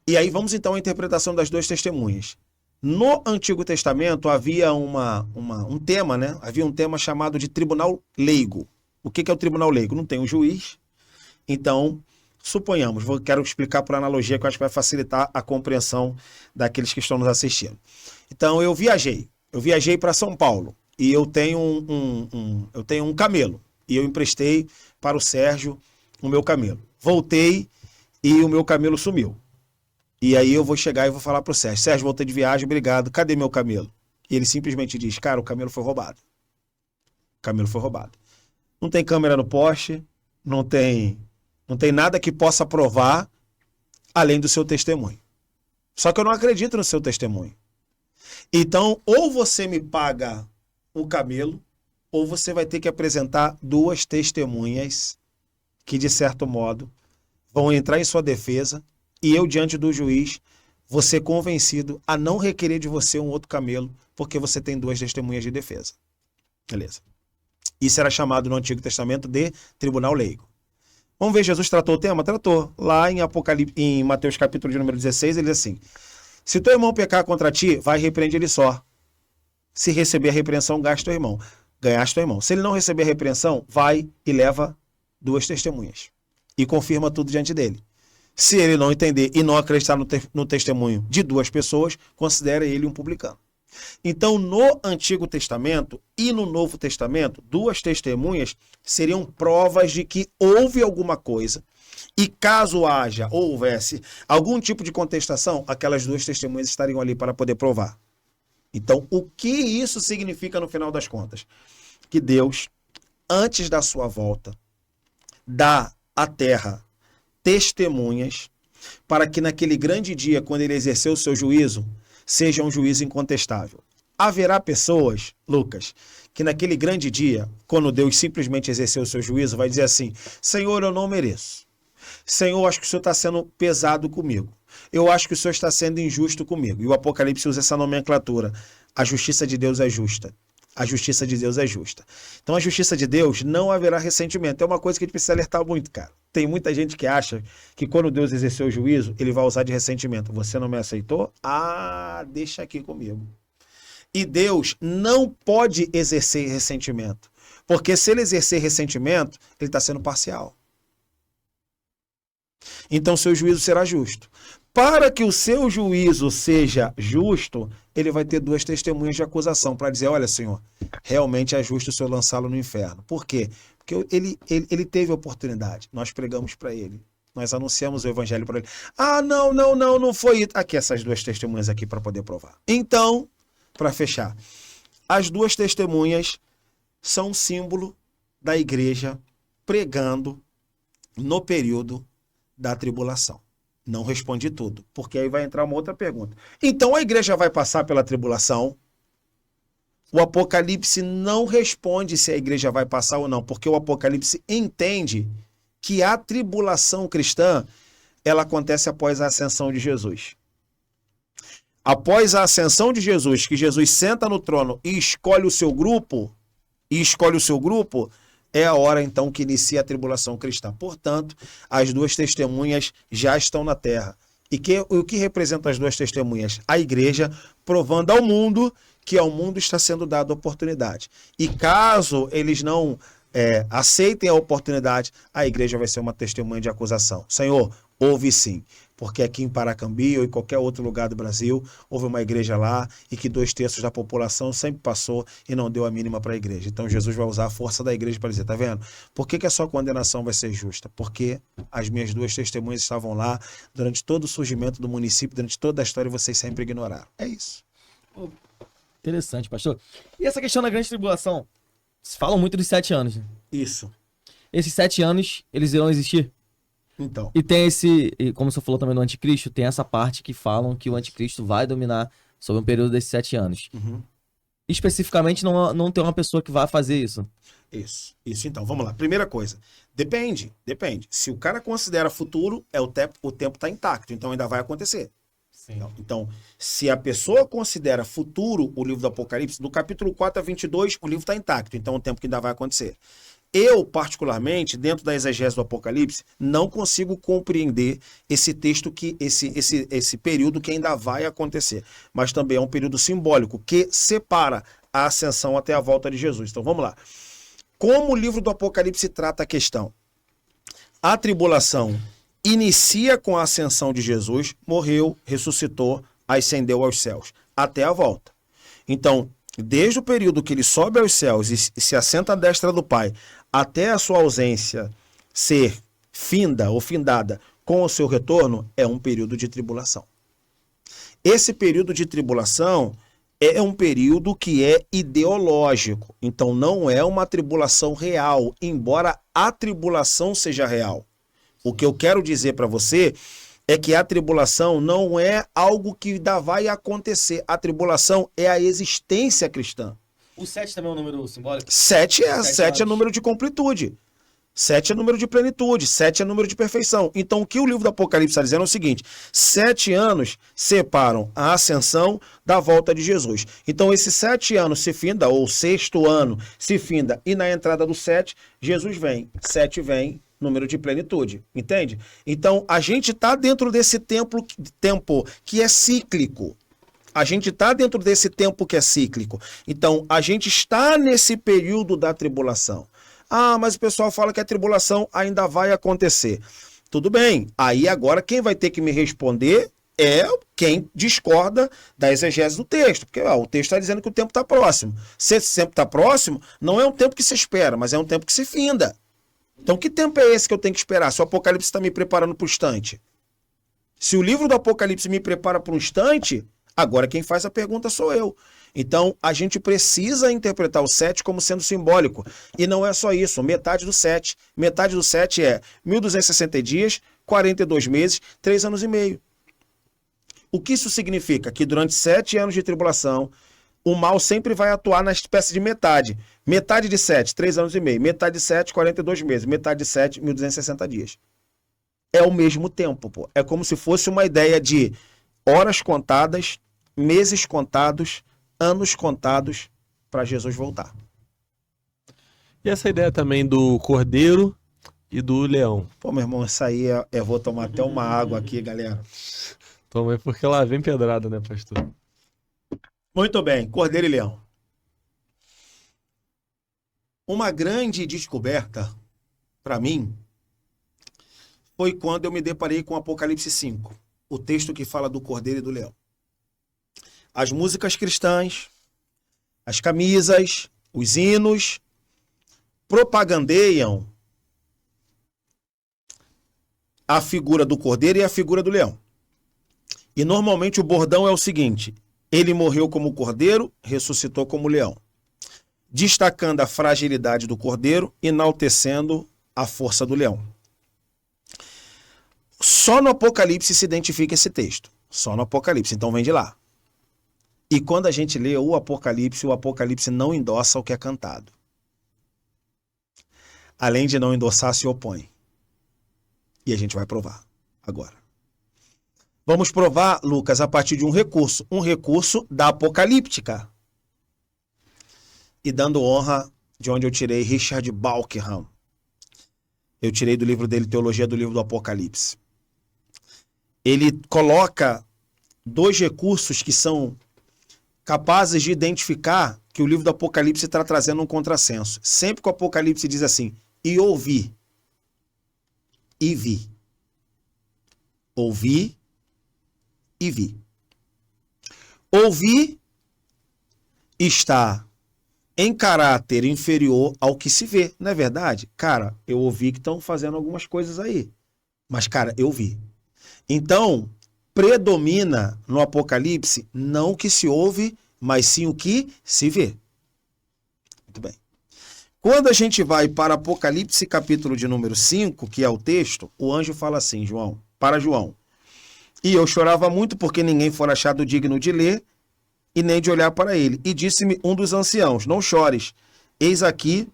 E aí vamos então à interpretação das duas testemunhas. No Antigo Testamento havia um tema, né? Havia um tema chamado de tribunal leigo. O que é o tribunal leigo? Não tem um juiz. Então, suponhamos, quero explicar por analogia que eu acho que vai facilitar a compreensão daqueles que estão nos assistindo. Então, eu viajei para São Paulo e eu tenho um camelo e eu emprestei para o Sérgio o meu camelo. Voltei e o meu camelo sumiu. E aí eu vou chegar e vou falar para o Sérgio, Sérgio, voltei de viagem, obrigado, cadê meu camelo? E ele simplesmente diz, cara, o camelo foi roubado. O camelo foi roubado. Não tem câmera no poste, não tem Não tem nada que possa provar além do seu testemunho. Só que eu não acredito no seu testemunho. Então, ou você me paga o camelo, ou você vai ter que apresentar duas testemunhas que, de certo modo, vão entrar em sua defesa e eu, diante do juiz, vou ser convencido a não requerer de você um outro camelo, porque você tem duas testemunhas de defesa. Beleza. Isso era chamado no Antigo Testamento de tribunal leigo. Vamos ver, Jesus tratou o tema? Tratou. Lá em Apocalipse, em Mateus capítulo de número 16, ele diz assim: se teu irmão pecar contra ti, vai e repreende ele só. Se receber a repreensão, ganhaste teu irmão. Se ele não receber a repreensão, vai e leva duas testemunhas. E confirma tudo diante dele. Se ele não entender e não acreditar no testemunho de duas pessoas, considera ele um publicano. Então, no Antigo Testamento e no Novo Testamento, duas testemunhas seriam provas de que houve alguma coisa. E caso haja ou houvesse algum tipo de contestação, aquelas duas testemunhas estariam ali para poder provar. Então, o que isso significa no final das contas? Que Deus, antes da sua volta, dá à terra testemunhas para que naquele grande dia, quando ele exercer o seu juízo, seja um juízo incontestável. Haverá pessoas, Lucas, que naquele grande dia, quando Deus simplesmente exercer o seu juízo, vai dizer assim: Senhor, eu não mereço. Senhor, acho que o Senhor está sendo pesado comigo. Eu acho que o Senhor está sendo injusto comigo. E o Apocalipse usa essa nomenclatura. A justiça de Deus é justa. A justiça de Deus é justa. Então, a justiça de Deus não haverá ressentimento. É uma coisa que a gente precisa alertar muito, cara. Tem muita gente que acha que quando Deus exercer o juízo, ele vai usar de ressentimento. Você não me aceitou? Ah, deixa aqui comigo. E Deus não pode exercer ressentimento. Porque se ele exercer ressentimento, ele está sendo parcial. Então, seu juízo será justo. Para que o seu juízo seja justo, ele vai ter duas testemunhas de acusação para dizer: olha, Senhor, realmente é justo o Senhor lançá-lo no inferno. Por quê? Porque ele teve a oportunidade. Nós pregamos para ele. Nós anunciamos o evangelho para ele. Ah, não foi. Aqui, essas duas testemunhas aqui para poder provar. Então, para fechar, as duas testemunhas são um símbolo da igreja pregando no período da tribulação. Não respondi tudo, porque aí vai entrar uma outra pergunta. Então a igreja vai passar pela tribulação? O Apocalipse não responde se a igreja vai passar ou não, porque o Apocalipse entende que a tribulação cristã, ela acontece após a ascensão de Jesus. Após a ascensão de Jesus, que Jesus senta no trono e escolhe o seu grupo, é a hora, então, que inicia a tribulação cristã. Portanto, as duas testemunhas já estão na terra. E o que representa as duas testemunhas? A igreja provando ao mundo que ao mundo está sendo dada oportunidade. E caso eles não aceitem a oportunidade, a igreja vai ser uma testemunha de acusação. Senhor, houve sim. Porque aqui em Paracambi ou em qualquer outro lugar do Brasil, houve uma igreja lá e que 2/3 da população sempre passou e não deu a mínima para a igreja. Então Jesus vai usar a força da igreja para dizer: tá vendo? Por que a sua condenação vai ser justa? Porque as minhas duas testemunhas estavam lá durante todo o surgimento do município, durante toda a história, e vocês sempre ignoraram. É isso. Interessante, pastor. E essa questão da grande tribulação? Vocês falam muito dos 7 anos, né? Isso. Esses 7 anos, eles irão existir? Então. E tem como você falou também do anticristo, tem essa parte que falam que o anticristo vai dominar sobre um período desses 7 anos. Uhum. Especificamente, não tem uma pessoa que vai fazer isso. Isso, então, vamos lá. Primeira coisa, depende. Se o cara considera futuro, o tempo está intacto, então ainda vai acontecer. Sim. Então, se a pessoa considera futuro o livro do Apocalipse, do capítulo 4 a 22, o livro está intacto, então é um tempo que ainda vai acontecer. Eu, particularmente, dentro da exegese do Apocalipse, não consigo compreender esse texto, esse período que ainda vai acontecer. Mas também é um período simbólico que separa a ascensão até a volta de Jesus. Então vamos lá. Como o livro do Apocalipse trata a questão? A tribulação inicia com a ascensão de Jesus, morreu, ressuscitou, ascendeu aos céus, até a volta. Então, desde o período que ele sobe aos céus e se assenta à destra do Pai, até a sua ausência ser finda ou findada com o seu retorno, é um período de tribulação. Esse período de tribulação é um período que é ideológico. Então não é uma tribulação real, embora a tribulação seja real. O que eu quero dizer para você é que a tribulação não é algo que ainda vai acontecer. A tribulação é a existência cristã. O 7 também é um número simbólico? 7 é Sete número de completude. 7 é número de plenitude, 7 é número de perfeição. Então, o que o livro do Apocalipse está dizendo é o seguinte: 7 anos separam a ascensão da volta de Jesus. Então, esses 7 anos se finda, ou o 6º ano se finda, e na entrada do 7, Jesus vem. 7 vem, número de plenitude, entende? Então, a gente está dentro desse tempo que é cíclico. A gente está dentro desse tempo que é cíclico. Então, a gente está nesse período da tribulação. Ah, mas o pessoal fala que a tribulação ainda vai acontecer. Tudo bem. Aí agora quem vai ter que me responder é quem discorda da exegese do texto. Porque o texto está dizendo que o tempo está próximo. Se esse tempo está próximo, não é um tempo que se espera, mas é um tempo que se finda. Então que tempo é esse que eu tenho que esperar? Se o Apocalipse está me preparando para o instante. Se o livro do Apocalipse me prepara para um instante, agora quem faz a pergunta sou eu. Então, a gente precisa interpretar o 7 como sendo simbólico. E não é só isso, metade do 7. Metade do 7 é 1260 dias, 42 meses, 3 anos e meio. O que isso significa? Que durante 7 anos de tribulação, o mal sempre vai atuar na espécie de metade. Metade de 7, 3 anos e meio. Metade de 7, 42 meses. Metade de 7, 1260 dias. É o mesmo tempo, pô. É como se fosse uma ideia de horas contadas, meses contados, anos contados para Jesus voltar. E essa ideia também do cordeiro e do leão? Pô, meu irmão, isso aí eu vou tomar até uma água aqui, galera. Toma aí, porque lá vem pedrada, né, pastor? Muito bem, cordeiro e leão. Uma grande descoberta para mim foi quando eu me deparei com Apocalipse 5, o texto que fala do cordeiro e do leão. As músicas cristãs, as camisas, os hinos propagandeiam a figura do cordeiro e a figura do leão. E normalmente o bordão é o seguinte: ele morreu como cordeiro, ressuscitou como leão, destacando a fragilidade do cordeiro, enaltecendo a força do leão. Só no Apocalipse se identifica esse texto. Só no Apocalipse, então vem de lá. E quando a gente lê o Apocalipse não endossa o que é cantado. Além de não endossar, se opõe. E a gente vai provar agora. Vamos provar, Lucas, a partir de um recurso da apocalíptica. E dando honra de onde eu tirei Richard Balkenham. Eu tirei do livro dele, Teologia do Livro do Apocalipse. Ele coloca 2 recursos que são capazes de identificar que o livro do Apocalipse está trazendo um contrassenso. Sempre que o Apocalipse diz assim: e ouvi, e vi. Ouvi e vi. Ouvir está em caráter inferior ao que se vê, não é verdade? Cara, eu ouvi que estão fazendo algumas coisas aí. Mas, cara, eu vi. Então, predomina no Apocalipse não o que se ouve, mas sim o que se vê. Muito bem. Quando a gente vai para Apocalipse capítulo de número 5, que é o texto, o anjo fala assim, para João: e eu chorava muito porque ninguém fora achado digno de ler e nem de olhar para ele. E disse-me um dos anciãos: não chores, eis aqui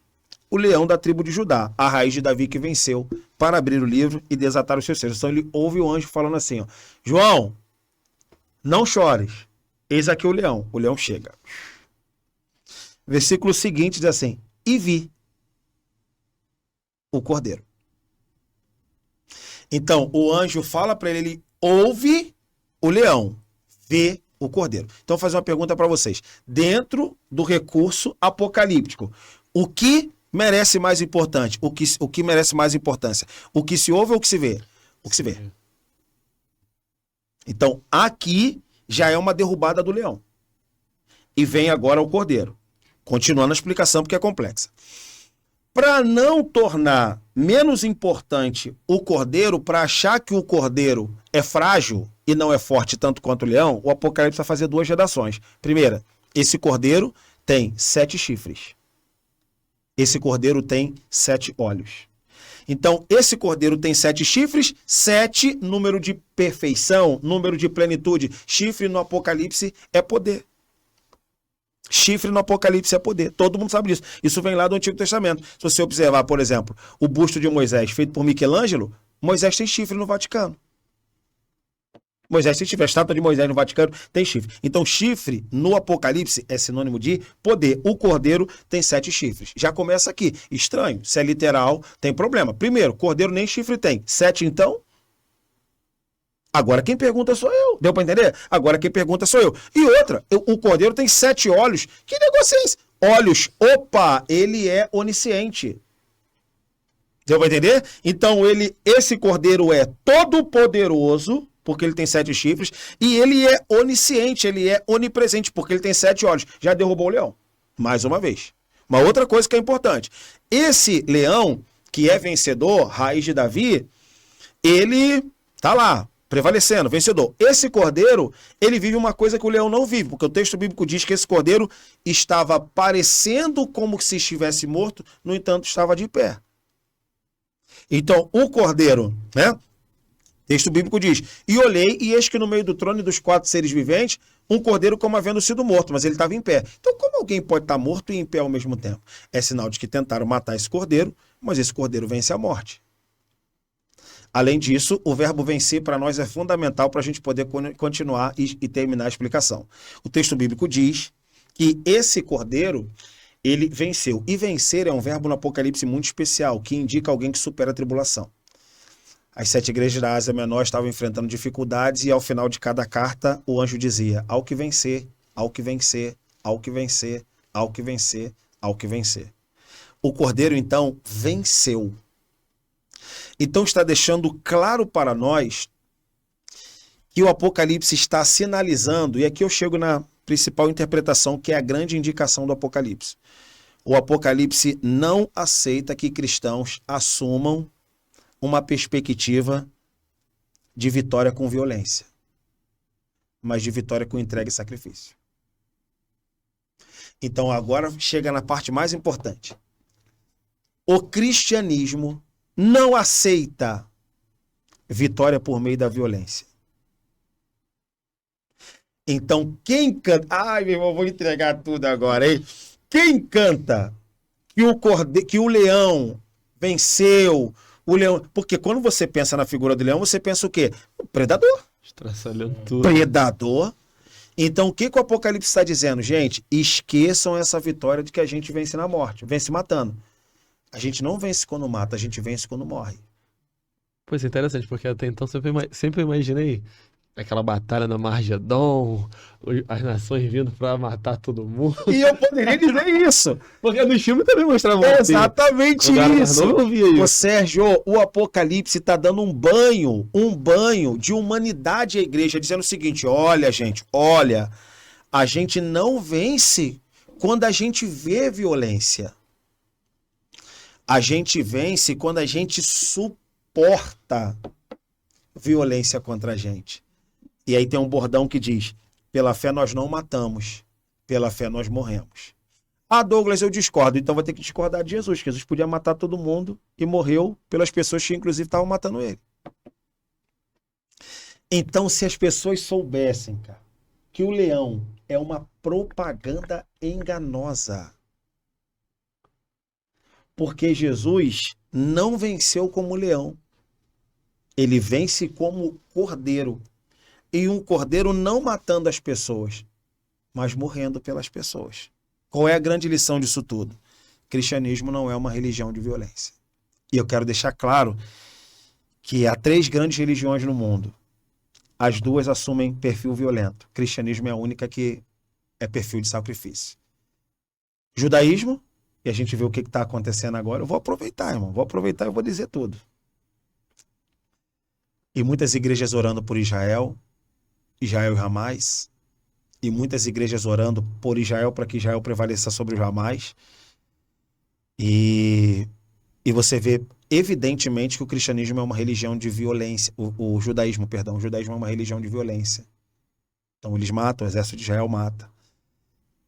o leão da tribo de Judá, a raiz de Davi que venceu, para abrir o livro e desatar os seus selos. Então ele ouve o anjo falando assim, ó: João, não chores, eis aqui o leão chega. Versículo seguinte diz assim: e vi o cordeiro. Então o anjo fala para ele, ele ouve o leão, vê o cordeiro. Então vou fazer uma pergunta para vocês. Dentro do recurso apocalíptico, o que merece mais importante? O que merece mais importância? O que se ouve ou o que se vê? O que se vê. Então, aqui já é uma derrubada do leão. E vem agora o cordeiro. Continuando a explicação, porque é complexa. Para não tornar menos importante o cordeiro, para achar que o cordeiro é frágil e não é forte tanto quanto o leão, o Apocalipse vai fazer 2 redações. Primeira, esse cordeiro tem 7 chifres. Esse cordeiro tem 7 olhos. Então, esse cordeiro tem 7 chifres, 7, número de perfeição, número de plenitude. Chifre no Apocalipse é poder. Chifre no Apocalipse é poder. Todo mundo sabe disso. Isso vem lá do Antigo Testamento. Se você observar, por exemplo, o busto de Moisés feito por Michelangelo, Moisés tem chifre no Vaticano. Moisés, se tiver a estátua de Moisés no Vaticano, tem chifre. Então, chifre no Apocalipse é sinônimo de poder. O cordeiro tem 7 chifres. Já começa aqui. Estranho. Se é literal, tem problema. Primeiro, cordeiro nem chifre tem. 7, então? Agora quem pergunta sou eu. Deu pra entender? Agora quem pergunta sou eu. E outra, o cordeiro tem 7 olhos. Que negócio é esse? Olhos. Opa, ele é onisciente. Deu pra entender? Então, esse cordeiro é todo poderoso, porque ele tem 7 chifres, e ele é onisciente, ele é onipresente, porque ele tem 7 olhos. Já derrubou o leão. Mais uma vez. Uma outra coisa que é importante. Esse leão, que é vencedor, raiz de Davi, ele tá lá, prevalecendo, vencedor. Esse cordeiro, ele vive uma coisa que o leão não vive, porque o texto bíblico diz que esse cordeiro estava parecendo como se estivesse morto, no entanto, estava de pé. Então, o cordeiro, né? Texto bíblico diz, e olhei, e eis que no meio do trono e dos 4 seres viventes, um cordeiro como havendo sido morto, mas ele estava em pé. Então, como alguém pode estar morto e em pé ao mesmo tempo? É sinal de que tentaram matar esse cordeiro, mas esse cordeiro vence a morte. Além disso, o verbo vencer para nós é fundamental para a gente poder continuar e terminar a explicação. O texto bíblico diz que esse cordeiro, ele venceu. E vencer é um verbo no Apocalipse muito especial, que indica alguém que supera a tribulação. As 7 igrejas da Ásia Menor estavam enfrentando dificuldades e ao final de cada carta o anjo dizia, ao que vencer, ao que vencer, ao que vencer, ao que vencer, ao que vencer. O cordeiro, então, venceu. Então está deixando claro para nós que o Apocalipse está sinalizando, e aqui eu chego na principal interpretação, que é a grande indicação do Apocalipse. O Apocalipse não aceita que cristãos assumam uma perspectiva de vitória com violência, mas de vitória com entrega e sacrifício. Então agora chega na parte mais importante. O cristianismo não aceita vitória por meio da violência. Então quem canta... Ai, meu irmão, vou entregar tudo agora, hein? Quem canta que o leão venceu... O leão, porque quando você pensa na figura do leão, você pensa o quê? O predador. Estraçalhando tudo. Predador. Então, o que o Apocalipse está dizendo? Gente, esqueçam essa vitória de que a gente vence na morte, vence matando. A gente não vence quando mata, a gente vence quando morre. Pois é interessante, porque até então sempre imaginei aquela batalha na Margedon, as nações vindo pra matar todo mundo. E eu poderia dizer isso. Porque no filme também mostrava Exatamente isso. Eu via isso. Ô, Sérgio, o Apocalipse está dando um banho de humanidade à igreja, dizendo o seguinte, olha, gente, olha, a gente não vence quando a gente vê violência. A gente vence quando a gente suporta violência contra a gente. E aí tem um bordão que diz, pela fé nós não matamos, pela fé nós morremos. Ah, Douglas, eu discordo, então vou ter que discordar de Jesus. Jesus podia matar todo mundo e morreu pelas pessoas que inclusive estavam matando ele. Então, se as pessoas soubessem, cara, que o leão é uma propaganda enganosa, porque Jesus não venceu como leão, ele vence como cordeiro. E um cordeiro não matando as pessoas, mas morrendo pelas pessoas. Qual é a grande lição disso tudo? Cristianismo não é uma religião de violência. E eu quero deixar claro que há 3 grandes religiões no mundo. As 2 assumem perfil violento. O cristianismo é a única que é perfil de sacrifício. Judaísmo, e a gente vê o que está acontecendo agora. Eu vou aproveitar, irmão. Vou aproveitar e vou dizer tudo. E muitas igrejas orando por Israel e Hamas, e muitas igrejas orando por Israel para que Israel prevaleça sobre o Hamas. E você vê evidentemente que o cristianismo é uma religião de violência, o judaísmo é uma religião de violência. Então eles matam, o exército de Israel mata.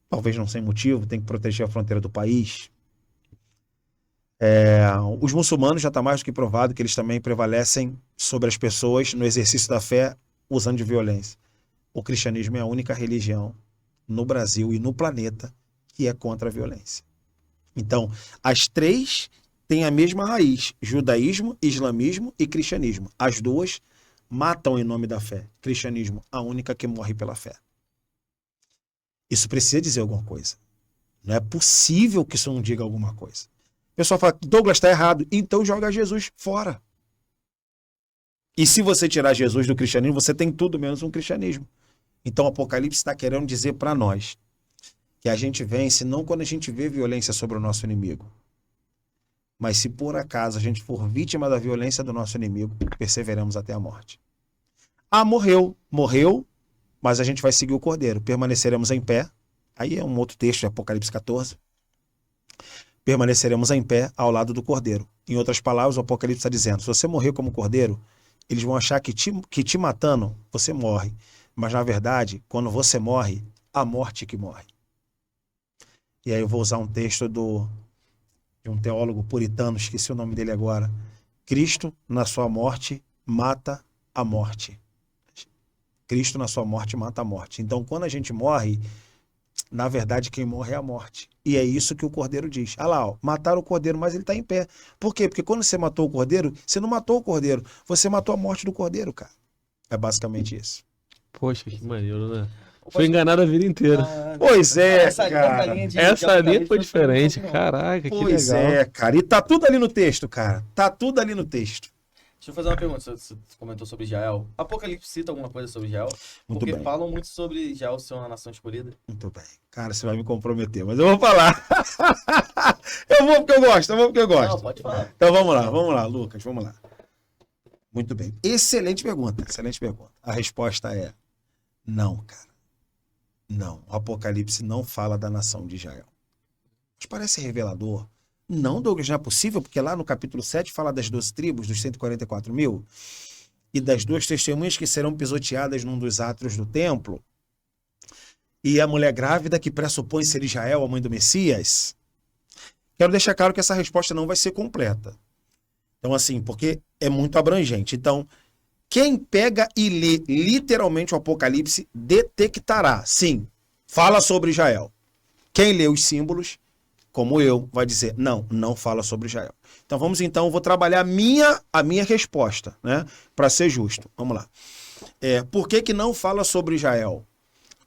Talvez não sem motivo, tem que proteger a fronteira do país. Os muçulmanos já está mais do que provado que eles também prevalecem sobre as pessoas no exercício da fé usando de violência. O cristianismo é a única religião no Brasil e no planeta que é contra a violência. Então, as três têm a mesma raiz: judaísmo, islamismo e cristianismo. As duas matam em nome da fé. Cristianismo, a única que morre pela fé. Isso precisa dizer alguma coisa. Não é possível que isso não diga alguma coisa. O pessoal fala, Douglas, está errado. Então joga Jesus fora. E se você tirar Jesus do cristianismo, você tem tudo menos um cristianismo. Então o Apocalipse está querendo dizer para nós que a gente vence não quando a gente vê violência sobre o nosso inimigo, mas se por acaso a gente for vítima da violência do nosso inimigo, perseveramos até a morte. Morreu, mas a gente vai seguir o Cordeiro. Permaneceremos em pé. Aí é um outro texto de Apocalipse 14. Permaneceremos em pé ao lado do Cordeiro. Em outras palavras, o Apocalipse está dizendo, se você morrer como Cordeiro, eles vão achar que te matando, você morre. Mas, na verdade, quando você morre, a morte que morre. E aí eu vou usar um texto de um teólogo puritano, esqueci o nome dele agora. Cristo, na sua morte, mata a morte. Cristo, na sua morte, mata a morte. Então, quando a gente morre, na verdade, quem morre é a morte. E é isso que o Cordeiro diz. Ah lá, ó, mataram o Cordeiro, mas ele está em pé. Por quê? Porque quando você matou o Cordeiro, você não matou o Cordeiro, você matou a morte do Cordeiro, cara. É basicamente isso. Poxa, que maneiro, né? Foi enganado a vida inteira. Pois é, essa cara. Essa linha foi diferente. Não. Caraca, que Pois legal. é, cara. E tá tudo ali no texto, cara. Tá tudo ali no texto. Deixa eu fazer uma pergunta. Você comentou sobre Israel. Apocalipse cita alguma coisa sobre Israel? Muito Porque bem. falam muito sobre Israel ser uma nação escolhida. Muito bem. Cara, você vai me comprometer, mas eu vou falar. Eu vou porque eu gosto, Não, pode falar. Então vamos lá, Lucas, vamos lá. Muito bem. Excelente pergunta. A resposta é não, cara. Não. O Apocalipse não fala da nação de Israel. Mas parece revelador. Não, Douglas, não é possível, porque lá no capítulo 7 fala das 12 tribos, dos 144 mil, e das 2 testemunhas que serão pisoteadas num dos átrios do templo, e a mulher grávida que pressupõe ser Israel, a mãe do Messias. Quero deixar claro que essa resposta não vai ser completa. Então, assim, porque é muito abrangente. Então, quem pega e lê literalmente o Apocalipse detectará, sim, fala sobre Israel. Quem lê os símbolos, como eu, vai dizer, não fala sobre Israel. Então vou trabalhar a minha resposta, né? Para ser justo. Vamos lá. Por que não fala sobre Israel?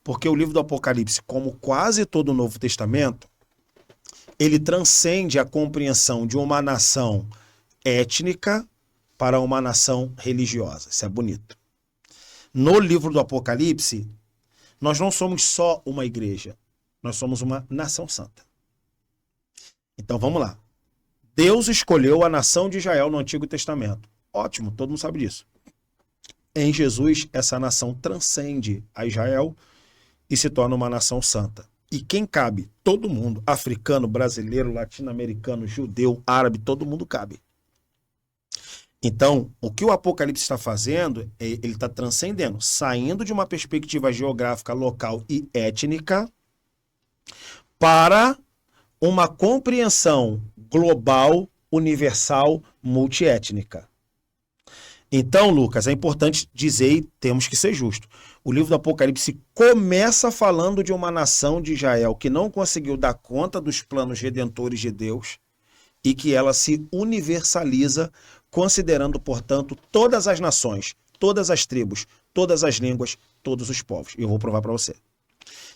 Porque o livro do Apocalipse, como quase todo o Novo Testamento, ele transcende a compreensão de uma nação étnica para uma nação religiosa. Isso é bonito. No livro do Apocalipse, nós não somos só uma igreja, nós somos uma nação santa. Então vamos lá. Deus escolheu a nação de Israel no Antigo Testamento. Ótimo, todo mundo sabe disso. Em Jesus, essa nação transcende a Israel e se torna uma nação santa. E quem cabe? Todo mundo. Africano, brasileiro, latino-americano, judeu, árabe, todo mundo cabe. Então, o que o Apocalipse está fazendo, ele está transcendendo, saindo de uma perspectiva geográfica, local e étnica para uma compreensão global, universal, multiétnica. Então, Lucas, é importante dizer e temos que ser justos. O livro do Apocalipse começa falando de uma nação de Israel que não conseguiu dar conta dos planos redentores de Deus e que ela se universaliza, considerando, portanto, todas as nações, todas as tribos, todas as línguas, todos os povos. E eu vou provar para você.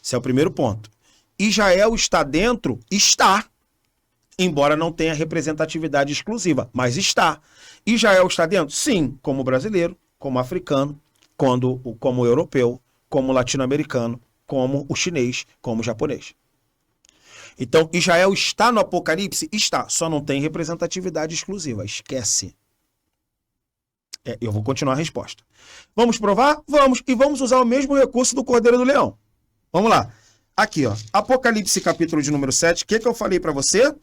Esse é o primeiro ponto. Israel está dentro? Está. Embora não tenha representatividade exclusiva, mas está. Israel está dentro? Sim, como brasileiro, como africano, como europeu, como latino-americano, como o chinês, como o japonês. Então, Israel está no Apocalipse? Está, só não tem representatividade exclusiva. Esquece. Eu vou continuar a resposta. Vamos provar? Vamos. E vamos usar o mesmo recurso do Cordeiro do Leão. Vamos lá. Aqui, ó. Apocalipse, capítulo de número 7. O que eu falei para você?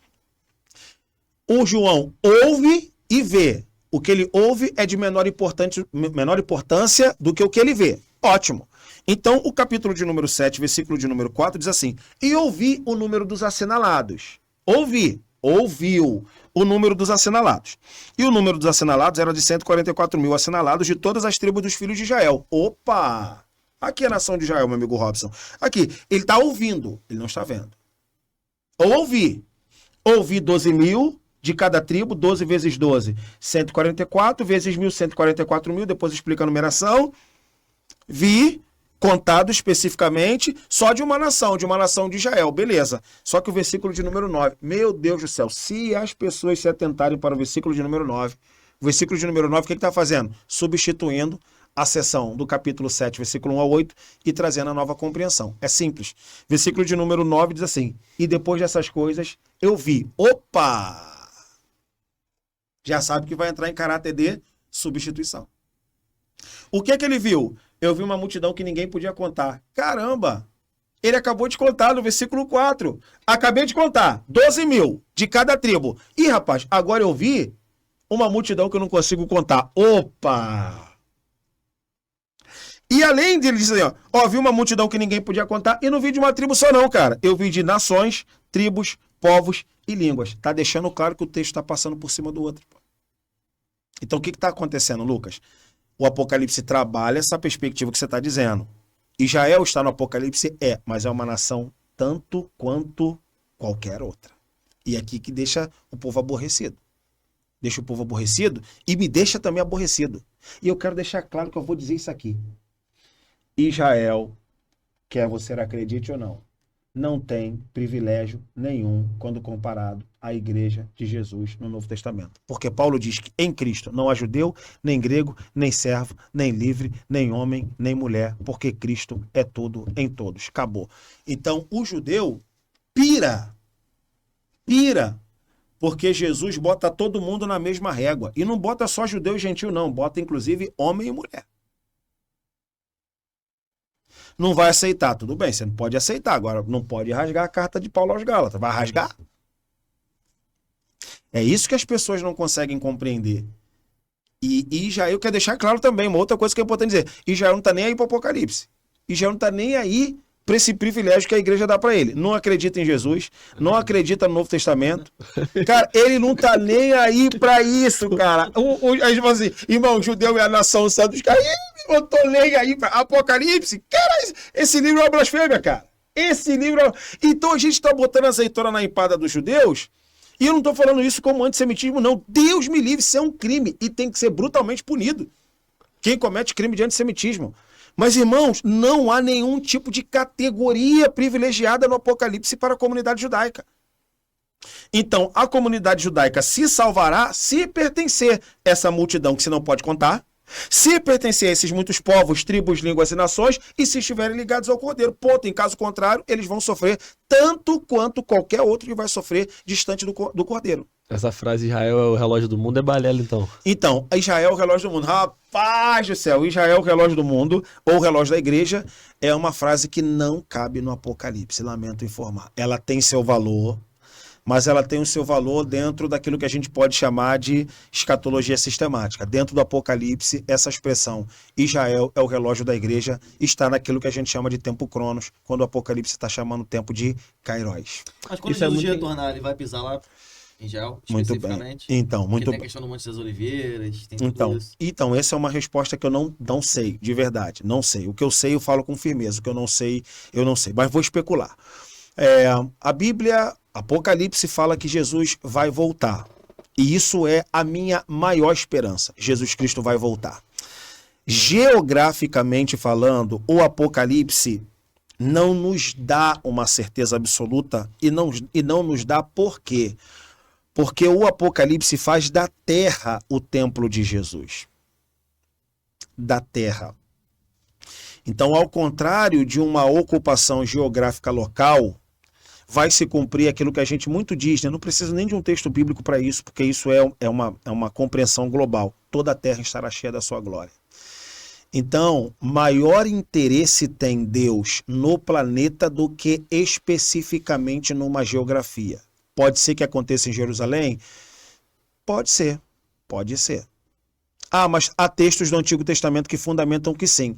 O João ouve e vê. O que ele ouve é de menor importância do que o que ele vê. Ótimo. Então, o capítulo de número 7, versículo de número 4, diz assim: e ouvi o número dos assinalados. Ouvi ouviu o número dos assinalados. E o número dos assinalados era de 144 mil assinalados de todas as tribos dos filhos de Israel. Opa! Aqui é a nação de Israel, meu amigo Robson. Aqui, ele está ouvindo, ele não está vendo. Ouvi 12 mil de cada tribo, 12 vezes 12, 144, vezes 1.000, 144 mil, depois explica a numeração. Vi, contado especificamente, só de uma nação de Israel, beleza. Só que o versículo de número 9, meu Deus do céu, se as pessoas se atentarem para o versículo de número 9, o versículo de número 9, o que está fazendo? Substituindo a seção do capítulo 7, versículo 1 a 8, e trazendo a nova compreensão. É simples. Versículo de número 9 diz assim, e depois dessas coisas, eu vi. Opa! Já sabe que vai entrar em caráter de substituição. O que é que ele viu? Eu vi uma multidão que ninguém podia contar. Caramba! Ele acabou de contar no versículo 4. Acabei de contar. 12 mil de cada tribo. Ih, rapaz, agora eu vi uma multidão que eu não consigo contar. Opa! E além dele dizer, ó, vi uma multidão que ninguém podia contar e não vi de uma tribo só não, cara. Eu vi de nações, tribos, povos e línguas. Tá deixando claro que o texto está passando por cima do outro. Então o que está acontecendo, Lucas? O Apocalipse trabalha essa perspectiva que você está dizendo. Israel está no Apocalipse? Mas é uma nação tanto quanto qualquer outra. E é aqui que deixa o povo aborrecido. Deixa o povo aborrecido e me deixa também aborrecido. E eu quero deixar claro que eu vou dizer isso aqui. Israel, quer você acredite ou não tem privilégio nenhum quando comparado à igreja de Jesus no Novo Testamento. Porque Paulo diz que em Cristo não há judeu, nem grego, nem servo, nem livre, nem homem, nem mulher, porque Cristo é tudo em todos. Acabou. Então o judeu pira, porque Jesus bota todo mundo na mesma régua. E não bota só judeu e gentil não, bota inclusive homem e mulher. Não vai aceitar, tudo bem, você não pode aceitar, agora não pode rasgar a carta de Paulo aos Gálatas, vai rasgar? É isso que as pessoas não conseguem compreender. E Israel quer deixar claro também, uma outra coisa que é importante dizer, Israel não está nem aí para o Apocalipse, Israel não está nem aí para esse privilégio que a igreja dá para ele, não acredita em Jesus, não acredita no Novo Testamento, cara, ele não está nem aí para isso, cara. A gente fala assim, irmão, o judeu é a nação santa dos caras, eu tô nem aí para Apocalipse, cara, esse livro é uma blasfêmia, cara, esse livro é... Então a gente está botando azeitona na empada dos judeus, e eu não estou falando isso como antissemitismo, não, Deus me livre, isso é um crime, e tem que ser brutalmente punido, quem comete crime de antissemitismo. Mas, irmãos, não há nenhum tipo de categoria privilegiada no Apocalipse para a comunidade judaica. Então, a comunidade judaica se salvará se pertencer a essa multidão que se não pode contar, se pertencer a esses muitos povos, tribos, línguas e nações, e se estiverem ligados ao Cordeiro. Ponto. Em caso contrário, eles vão sofrer tanto quanto qualquer outro que vai sofrer distante do Cordeiro. Essa frase, Israel é o relógio do mundo, é balela, então. Então, Israel é o relógio do mundo. Rapaz do céu, Israel é o relógio do mundo, ou o relógio da igreja, é uma frase que não cabe no Apocalipse, lamento informar. Ela tem seu valor, mas ela tem o seu valor dentro daquilo que a gente pode chamar de escatologia sistemática. Dentro do Apocalipse, essa expressão, Israel é o relógio da igreja, está naquilo que a gente chama de tempo cronos, quando o Apocalipse está chamando o tempo de Kairos. Mas quando Jesus retornar, ele vai pisar lá em Israel, especificamente? Então, muito bem. Tem a questão do Monte das Oliveiras, tem tudo isso. Então, essa é uma resposta que eu não sei, de verdade, não sei. O que eu sei, eu falo com firmeza. O que eu não sei, mas vou especular. A Bíblia, Apocalipse, fala que Jesus vai voltar. E isso é a minha maior esperança. Jesus Cristo vai voltar. Geograficamente falando, o Apocalipse não nos dá uma certeza absoluta e não nos dá por quê? Porque o Apocalipse faz da terra o templo de Jesus. Da terra. Então, ao contrário de uma ocupação geográfica local, vai se cumprir aquilo que a gente muito diz, né? Não precisa nem de um texto bíblico para isso, porque isso é uma compreensão global. Toda a terra estará cheia da sua glória. Então, maior interesse tem Deus no planeta do que especificamente numa geografia. Pode ser que aconteça em Jerusalém? Pode ser, pode ser. Mas há textos do Antigo Testamento que fundamentam que sim.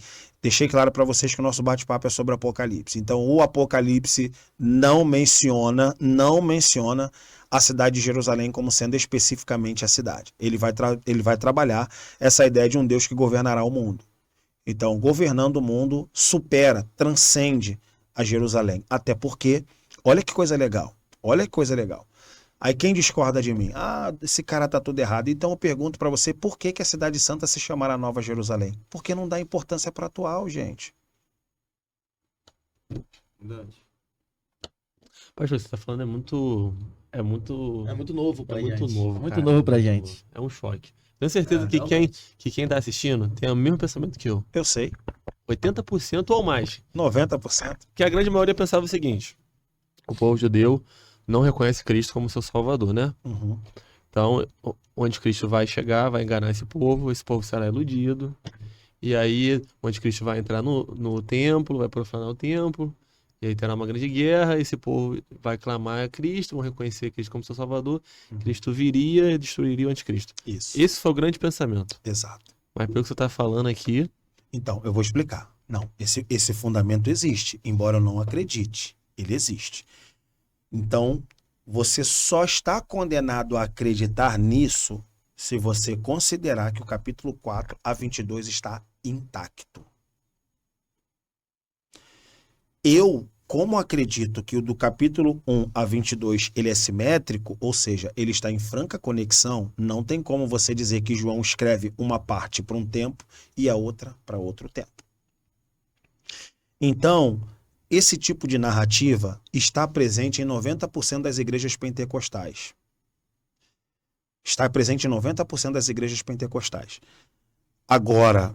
deixei claro para vocês que o nosso bate-papo é sobre Apocalipse. Então, o Apocalipse não menciona a cidade de Jerusalém como sendo especificamente a cidade. Ele vai trabalhar essa ideia de um Deus que governará o mundo. Então, governando o mundo, transcende a Jerusalém. Até porque, olha que coisa legal, Aí quem discorda de mim? Esse cara tá tudo errado. Então eu pergunto para você, por que a Cidade Santa se chamará Nova Jerusalém? Porque não dá importância para atual, gente. Verdade. Pastor, você tá falando é muito novo pra gente. novo, É muito cara. novo pra gente. É um choque. Tenho certeza que quem tá assistindo tem o mesmo pensamento que eu. Eu sei. 80% ou mais. 90%. Que a grande maioria pensava o seguinte: o povo judeu não reconhece Cristo como seu salvador, né? Uhum. Então, onde Cristo vai chegar, vai enganar esse povo será iludido. E aí, onde Cristo vai entrar no templo, vai profanar o templo, e aí terá uma grande guerra, esse povo vai clamar a Cristo, vão reconhecer Cristo como seu salvador, Cristo viria e destruiria o anticristo. Isso. Esse foi o grande pensamento. Exato. Mas pelo que você está falando aqui... Então, eu vou explicar. Não, esse fundamento existe, embora eu não acredite. Ele existe. Então, você só está condenado a acreditar nisso se você considerar que o capítulo 4 a 22 está intacto. Eu, como acredito que o do capítulo 1 a 22 ele é simétrico, ou seja, ele está em franca conexão, não tem como você dizer que João escreve uma parte para um tempo e a outra para outro tempo. Então, esse tipo de narrativa está presente em 90% das igrejas pentecostais. Está presente em 90% das igrejas pentecostais. Agora,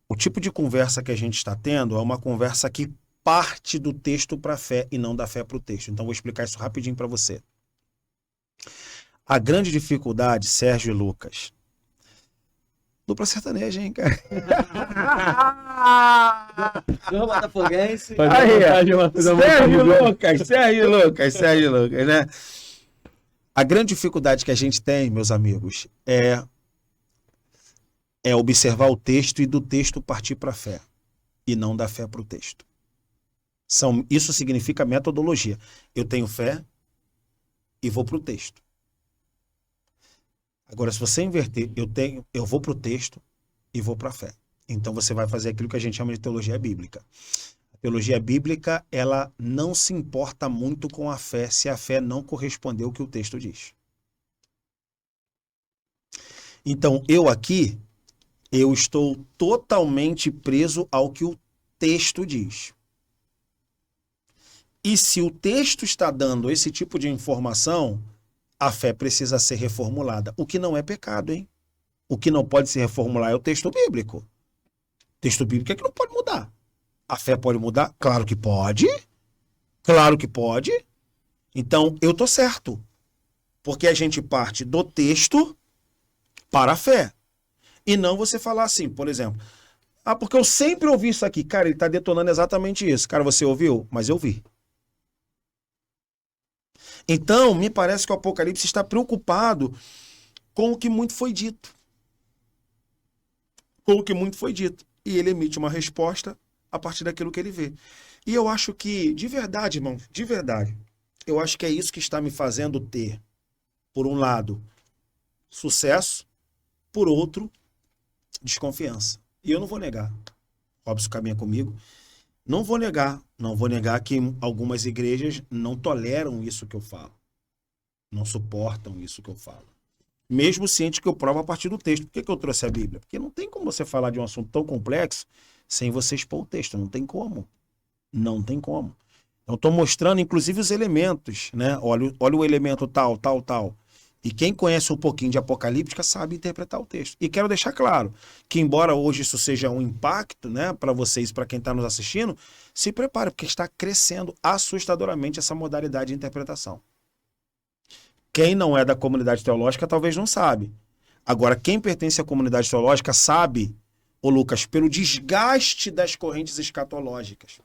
o tipo de conversa que a gente está tendo é uma conversa que parte do texto para a fé e não da fé para o texto. Então, vou explicar isso rapidinho para você. A grande dificuldade, Sérgio e Lucas... Dupla sertaneja, hein, cara? Botafoguense. Sérgio Lucas, né? A grande dificuldade que a gente tem, meus amigos, é observar o texto e do texto partir para a fé, e não da fé para o texto. Isso significa metodologia. Eu tenho fé e vou para o texto. Agora, se você inverter, eu vou para o texto e vou para a fé. Então, você vai fazer aquilo que a gente chama de teologia bíblica. A teologia bíblica, ela não se importa muito com a fé se a fé não corresponder ao que o texto diz. Então, eu estou totalmente preso ao que o texto diz. E se o texto está dando esse tipo de informação, a fé precisa ser reformulada. O que não é pecado, hein? O que não pode se reformular é o texto bíblico. O texto bíblico é que não pode mudar. A fé pode mudar? Claro que pode. Claro que pode. Então, eu tô certo. Porque a gente parte do texto para a fé. E não você falar assim, por exemplo, porque eu sempre ouvi isso aqui. Cara, ele está detonando exatamente isso. Cara, você ouviu? Mas eu vi. Então, me parece que o Apocalipse está preocupado com o que muito foi dito. Com o que muito foi dito. E ele emite uma resposta a partir daquilo que ele vê. E eu acho que, de verdade, irmão, de verdade, eu acho que é isso que está me fazendo ter, por um lado, sucesso, por outro, desconfiança. E eu não vou negar. Robson caminha comigo. Não vou negar que algumas igrejas não toleram isso que eu falo. Não suportam isso que eu falo. Mesmo ciente que eu provo a partir do texto. Por que eu trouxe a Bíblia? Porque não tem como você falar de um assunto tão complexo sem você expor o texto. Não tem como. Não tem como. Eu estou mostrando, inclusive, os elementos, né? Olha o elemento tal, tal, tal. E quem conhece um pouquinho de Apocalíptica sabe interpretar o texto. E quero deixar claro que, embora hoje isso seja um impacto, né, para vocês, para quem está nos assistindo, se prepare, porque está crescendo assustadoramente essa modalidade de interpretação. Quem não é da comunidade teológica talvez não sabe. Agora, quem pertence à comunidade teológica sabe, ô Lucas, pelo desgaste das correntes escatológicas.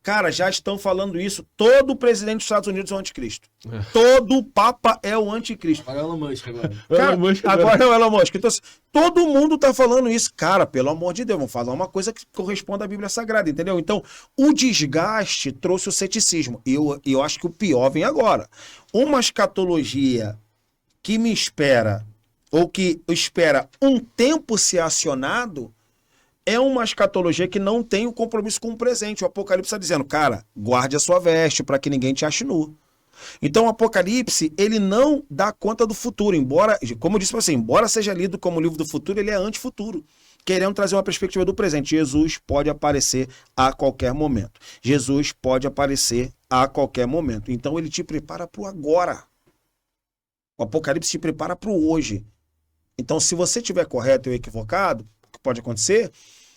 Cara, já estão falando isso. Todo presidente dos Estados Unidos é o anticristo. É. Todo papa é o anticristo. Agora é o Elon Musk agora. Cara, Elon Musk agora é o Elon Musk. Então, assim, todo mundo tá falando isso. Cara, pelo amor de Deus, vamos falar uma coisa que corresponde à Bíblia Sagrada, entendeu? Então, o desgaste trouxe o ceticismo. E eu acho que o pior vem agora. Uma escatologia que me espera, ou que espera um tempo ser acionado, é uma escatologia que não tem o compromisso com o presente. O Apocalipse está dizendo, cara, guarde a sua veste para que ninguém te ache nu. Então o Apocalipse, ele não dá conta do futuro, embora, como eu disse assim, embora seja lido como livro do futuro, ele é antifuturo, querendo trazer uma perspectiva do presente. Jesus pode aparecer a qualquer momento. Jesus pode aparecer a qualquer momento. Então ele te prepara para o agora. O Apocalipse te prepara para o hoje. Então se você estiver correto ou equivocado, o que pode acontecer,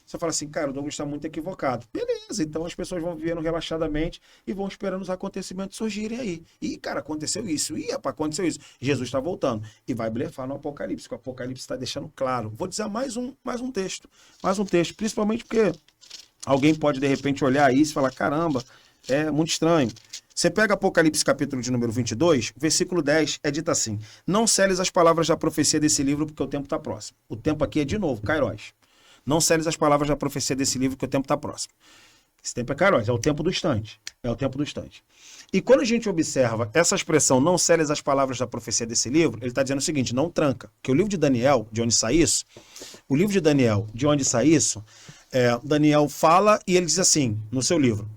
você fala assim, cara, o Douglas está muito equivocado. Beleza, então as pessoas vão vivendo relaxadamente e vão esperando os acontecimentos surgirem aí. E, cara, aconteceu isso. Ih, rapaz, aconteceu isso. Jesus está voltando. E vai blefar no Apocalipse, que o Apocalipse está deixando claro. Vou dizer mais um texto. Mais um texto. Principalmente porque alguém pode, de repente, olhar isso e falar, caramba, é muito estranho. Você pega Apocalipse capítulo de número 22, versículo 10, é dito assim, não celes as palavras da profecia desse livro, porque o tempo está próximo. O tempo aqui é, de novo, Kairos. Não celes as palavras da profecia desse livro, que o tempo está próximo. Esse tempo é Kairos, é o tempo do instante. É o tempo do instante. E quando a gente observa essa expressão, não celes as palavras da profecia desse livro, ele está dizendo o seguinte, não tranca. Que o livro de Daniel, de onde sai isso, Daniel fala e ele diz assim, no seu livro,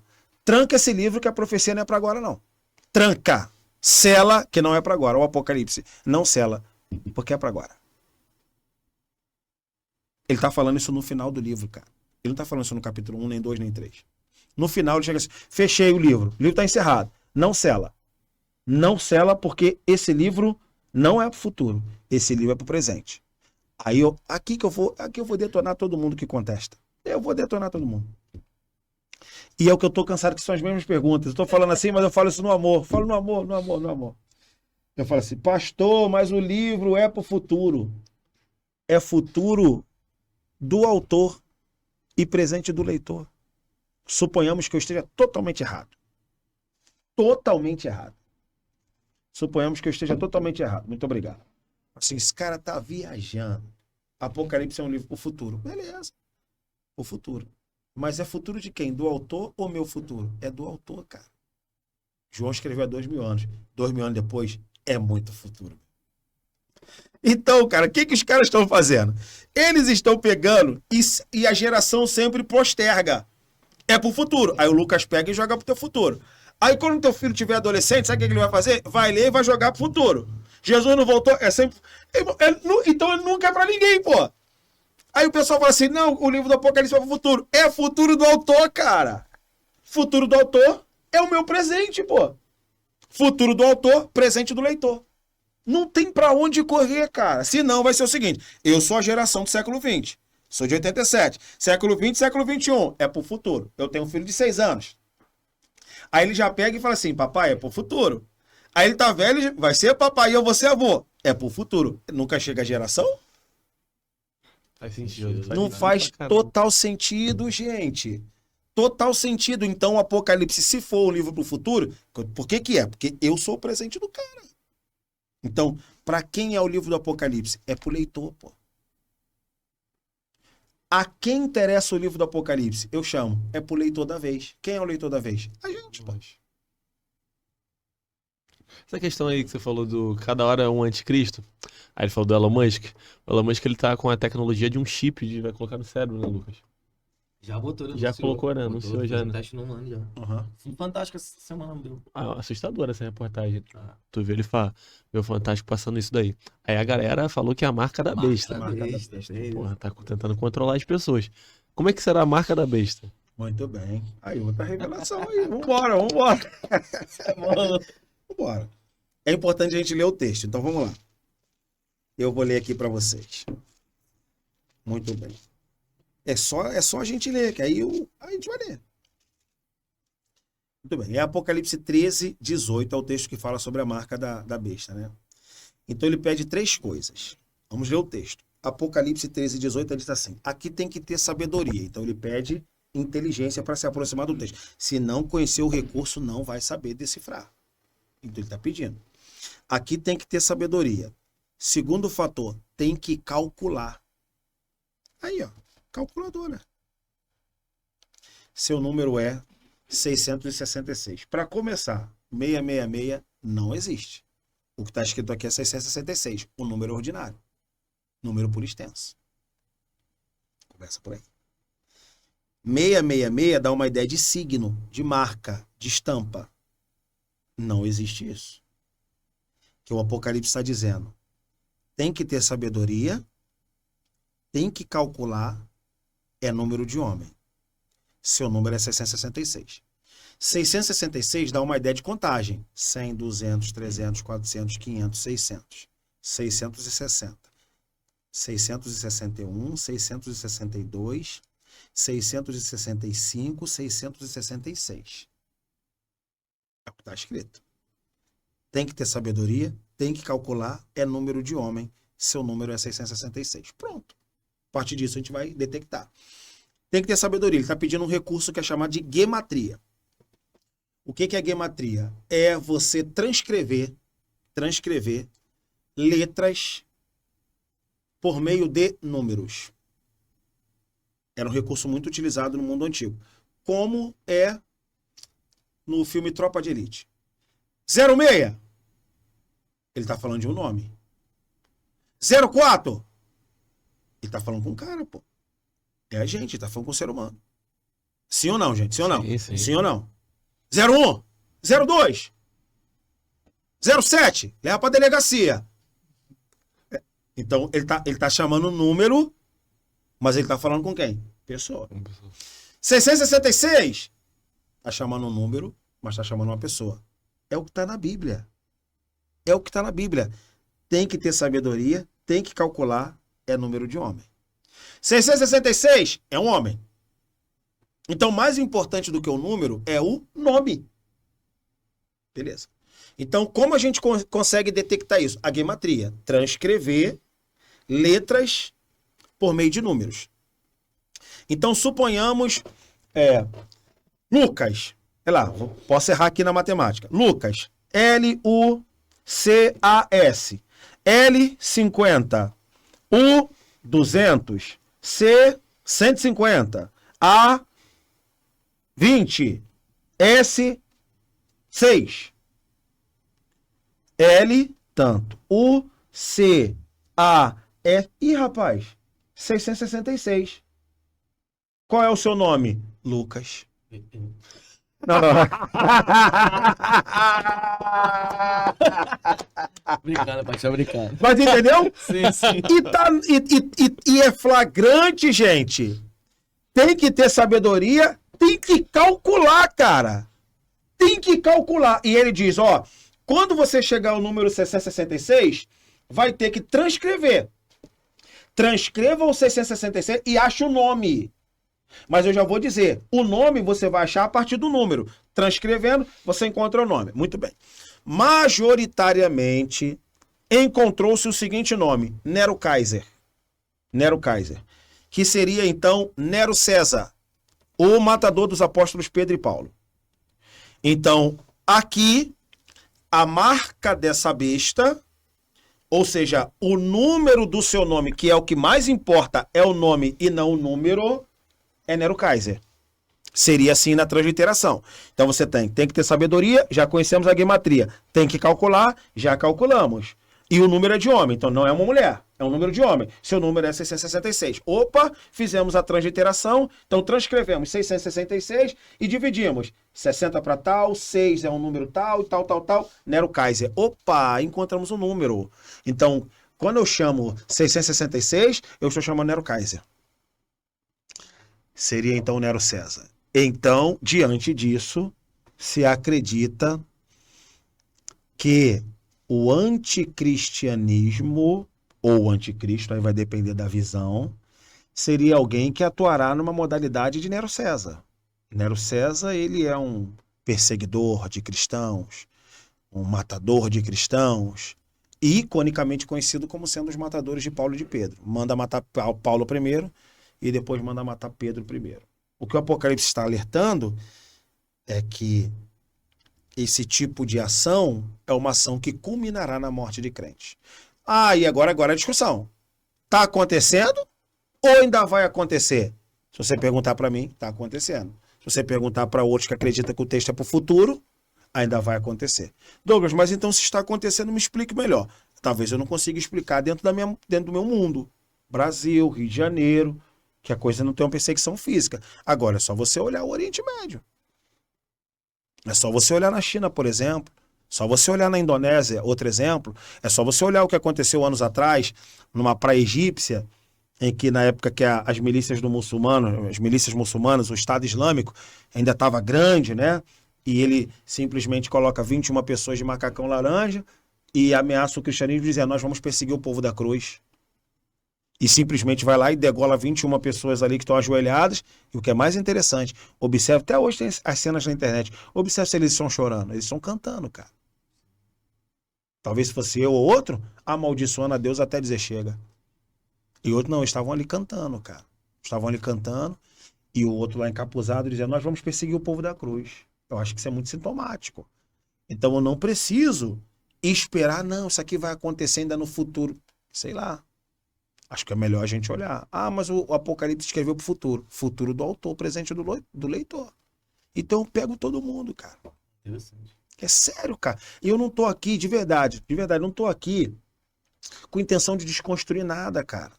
tranca esse livro que a profecia não é para agora, não. Tranca. Sela, que não é para agora. O Apocalipse não sela, porque é para agora. Ele tá falando isso no final do livro, cara. Ele não tá falando isso no capítulo 1, nem 2, nem 3. No final ele chega assim, fechei o livro tá encerrado. Não sela. Não sela porque esse livro não é pro futuro. Esse livro é pro presente. Aí aqui eu vou detonar todo mundo que contesta. Eu vou detonar todo mundo. E é o que eu tô cansado, que são as mesmas perguntas. Eu tô falando assim, mas eu falo isso no amor. Eu falo no amor. Eu falo assim, pastor, mas o livro é pro futuro. É futuro do autor e presente do leitor. Suponhamos que eu esteja totalmente errado. Totalmente errado. Suponhamos que eu esteja totalmente errado. Muito obrigado. Assim, esse cara tá viajando. Apocalipse é um livro pro futuro. Beleza. O futuro. Mas é futuro de quem? Do autor ou meu futuro? É do autor, cara. João escreveu há 2000 anos. 2000 anos depois, é muito futuro. Então, cara, o que os caras estão fazendo? Eles estão pegando e a geração sempre posterga. É pro futuro. Aí o Lucas pega e joga pro teu futuro. Aí quando teu filho tiver adolescente, sabe o que ele vai fazer? Vai ler e vai jogar pro futuro. Jesus não voltou, é sempre... Então ele nunca é pra ninguém, pô. Aí o pessoal fala assim, não, o livro do Apocalipse é pro futuro. É futuro do autor, cara. Futuro do autor é o meu presente, pô. Futuro do autor, presente do leitor. Não tem pra onde correr, cara. Senão vai ser o seguinte, eu sou a geração do século XX. Sou de 87. Século XX, século XXI. É pro futuro. Eu tenho um filho de 6 anos. Aí ele já pega e fala assim, papai, é pro futuro. Aí ele tá velho, vai ser papai e eu vou ser avô. É pro futuro. Nunca chega a geração? Faz sentido. Não faz total sentido, gente. Total sentido. Então o Apocalipse, se for um livro pro futuro, por que é? Porque eu sou o presente do cara. Então, para quem é o livro do Apocalipse? É pro leitor, pô. A quem interessa o livro do Apocalipse? Eu chamo. É pro leitor da vez. Quem é o leitor da vez? A gente, pô. Essa questão aí que você falou do cada hora é um anticristo, aí ele falou do Elon Musk. O Elon Musk, ele tá com a tecnologia de um chip de vai colocar no cérebro, né, Lucas? Já botou, né? Já colocou, né? Anunciou já, né? Teste num ano já. Fantástico essa semana, deu. Assustadora essa reportagem. Tu viu ele viu o Fantástico passando isso daí. Aí a galera falou que é a marca da besta. Porra, tá tentando controlar as pessoas. Como é que será a marca da besta? Muito bem. Aí, outra revelação aí. Vambora. Vambora. É importante a gente ler o texto, então vamos lá. Eu vou ler aqui para vocês. Muito bem. É só a gente ler, que aí a gente vai ler. Muito bem. É Apocalipse 13, 18, é o texto que fala sobre a marca da besta, né? Então ele pede 3 coisas. Vamos ler o texto. Apocalipse 13, 18, ele diz assim, aqui tem que ter sabedoria. Então ele pede inteligência para se aproximar do texto. Se não conhecer o recurso, não vai saber decifrar. Então ele está pedindo. Aqui tem que ter sabedoria. Segundo fator, tem que calcular. Aí, ó, calculadora. Seu número é 666. Para começar, 666 não existe. O que está escrito aqui é 666, o número ordinário. Número por extenso. Começa por aí. 666 dá uma ideia de signo, de marca, de estampa. Não existe isso. Que o Apocalipse está dizendo. Tem que ter sabedoria, tem que calcular, é número de homem. Seu número é 666. 666 dá uma ideia de contagem. 100, 200, 300, 400, 500, 600. 660. 661, 662, 665, 666. É o que está escrito. Tem que ter sabedoria, tem que calcular, é número de homem. Seu número é 666. Pronto. A partir disso a gente vai detectar. Tem que ter sabedoria. Ele está pedindo um recurso que é chamado de gematria. O que é gematria? É você transcrever letras por meio de números. Era um recurso muito utilizado no mundo antigo. Como é no filme Tropa de Elite. 06. Ele está falando de um nome. 04. Ele está falando com um cara, pô. É a gente, tá falando com o ser humano. Sim ou não, gente? Sim ou não? Sim. Sim ou não? 01, 02, 07, leva pra delegacia. Então, ele tá chamando o número, mas ele tá falando com quem? Pessoa. 666, tá chamando um número, mas tá chamando uma pessoa. É o que tá na Bíblia. É o que tá na Bíblia. Tem que ter sabedoria, tem que calcular, é número de homem. 666 é um homem. Então, mais importante do que o número é o nome. Beleza. Então, como a gente consegue detectar isso? A gematria. Transcrever letras por meio de números. Então, suponhamos Lucas. Sei lá, posso errar aqui na matemática. Lucas. L-U-C-A-S. L50. U200. C150. A 20. S 6. L tanto. U C A E. Ih, rapaz. 666. Qual é o seu nome? Lucas. Não. Brincando, paixão, brincando. Mas entendeu? Sim. E é flagrante, gente. Tem que ter sabedoria, tem que calcular, cara. Tem que calcular. E ele diz, ó, quando você chegar ao número 666, vai ter que transcrever. Transcreva o 666 e ache o nome. Mas eu já vou dizer, o nome você vai achar a partir do número. Transcrevendo, você encontra o nome. Muito bem. Majoritariamente, encontrou-se o seguinte nome, Nero Kaiser. Nero Kaiser. Que seria, então, Nero César, o matador dos apóstolos Pedro e Paulo. Então, aqui, a marca dessa besta, ou seja, o número do seu nome, que é o que mais importa, é o nome e não o número, é Nero Kaiser. Seria assim na transliteração. Então você tem que ter sabedoria, já conhecemos a gematria. Tem que calcular, já calculamos. E o número é de homem, então não é uma mulher, é um número de homem. Seu número é 666. Opa, fizemos a transliteração, então transcrevemos 666 e dividimos. 60 para tal, 6 é um número tal, tal. Nero Kaiser. Opa, encontramos um número. Então, quando eu chamo 666, eu estou chamando Nero Kaiser. Seria então Nero César. Então, diante disso, se acredita que o anticristianismo, ou o anticristo, aí vai depender da visão, seria alguém que atuará numa modalidade de Nero César. Nero César, ele é um perseguidor de cristãos, um matador de cristãos, e iconicamente conhecido como sendo os matadores de Paulo e de Pedro. Manda matar Paulo primeiro, e depois manda matar Pedro primeiro. O que o Apocalipse está alertando é que esse tipo de ação é uma ação que culminará na morte de crentes. Ah, e agora a discussão. Está acontecendo ou ainda vai acontecer? Se você perguntar para mim, está acontecendo. Se você perguntar para outros que acreditam que o texto é para o futuro, ainda vai acontecer. Douglas, mas então se está acontecendo, me explique melhor. Talvez eu não consiga explicar dentro do meu mundo. Brasil, Rio de Janeiro, que a coisa não tem uma perseguição física. Agora, é só você olhar o Oriente Médio. É só você olhar na China, por exemplo. Só você olhar na Indonésia, outro exemplo. É só você olhar o que aconteceu anos atrás, numa praia egípcia, em que na época que as milícias muçulmanas, o Estado Islâmico, ainda estava grande, né? E ele simplesmente coloca 21 pessoas de macacão laranja e ameaça o cristianismo dizendo, nós vamos perseguir o povo da cruz. E simplesmente vai lá e degola 21 pessoas ali que estão ajoelhadas. E o que é mais interessante, observe, até hoje tem as cenas na internet, observe se eles estão chorando, eles estão cantando, cara. Talvez se fosse eu ou outro, amaldiçoando a Deus até dizer chega. E outro não, estavam ali cantando, cara. Estavam ali cantando e o outro lá encapuzado dizendo, nós vamos perseguir o povo da cruz. Eu acho que isso é muito sintomático. Então eu não preciso esperar, não, isso aqui vai acontecer ainda no futuro. Sei lá. Acho que é melhor a gente olhar. Ah, mas o Apocalipse escreveu pro futuro. Futuro do autor, presente do leitor. Então eu pego todo mundo, cara. Interessante. É sério, cara. E eu não tô aqui, de verdade, não tô aqui com intenção de desconstruir nada, cara.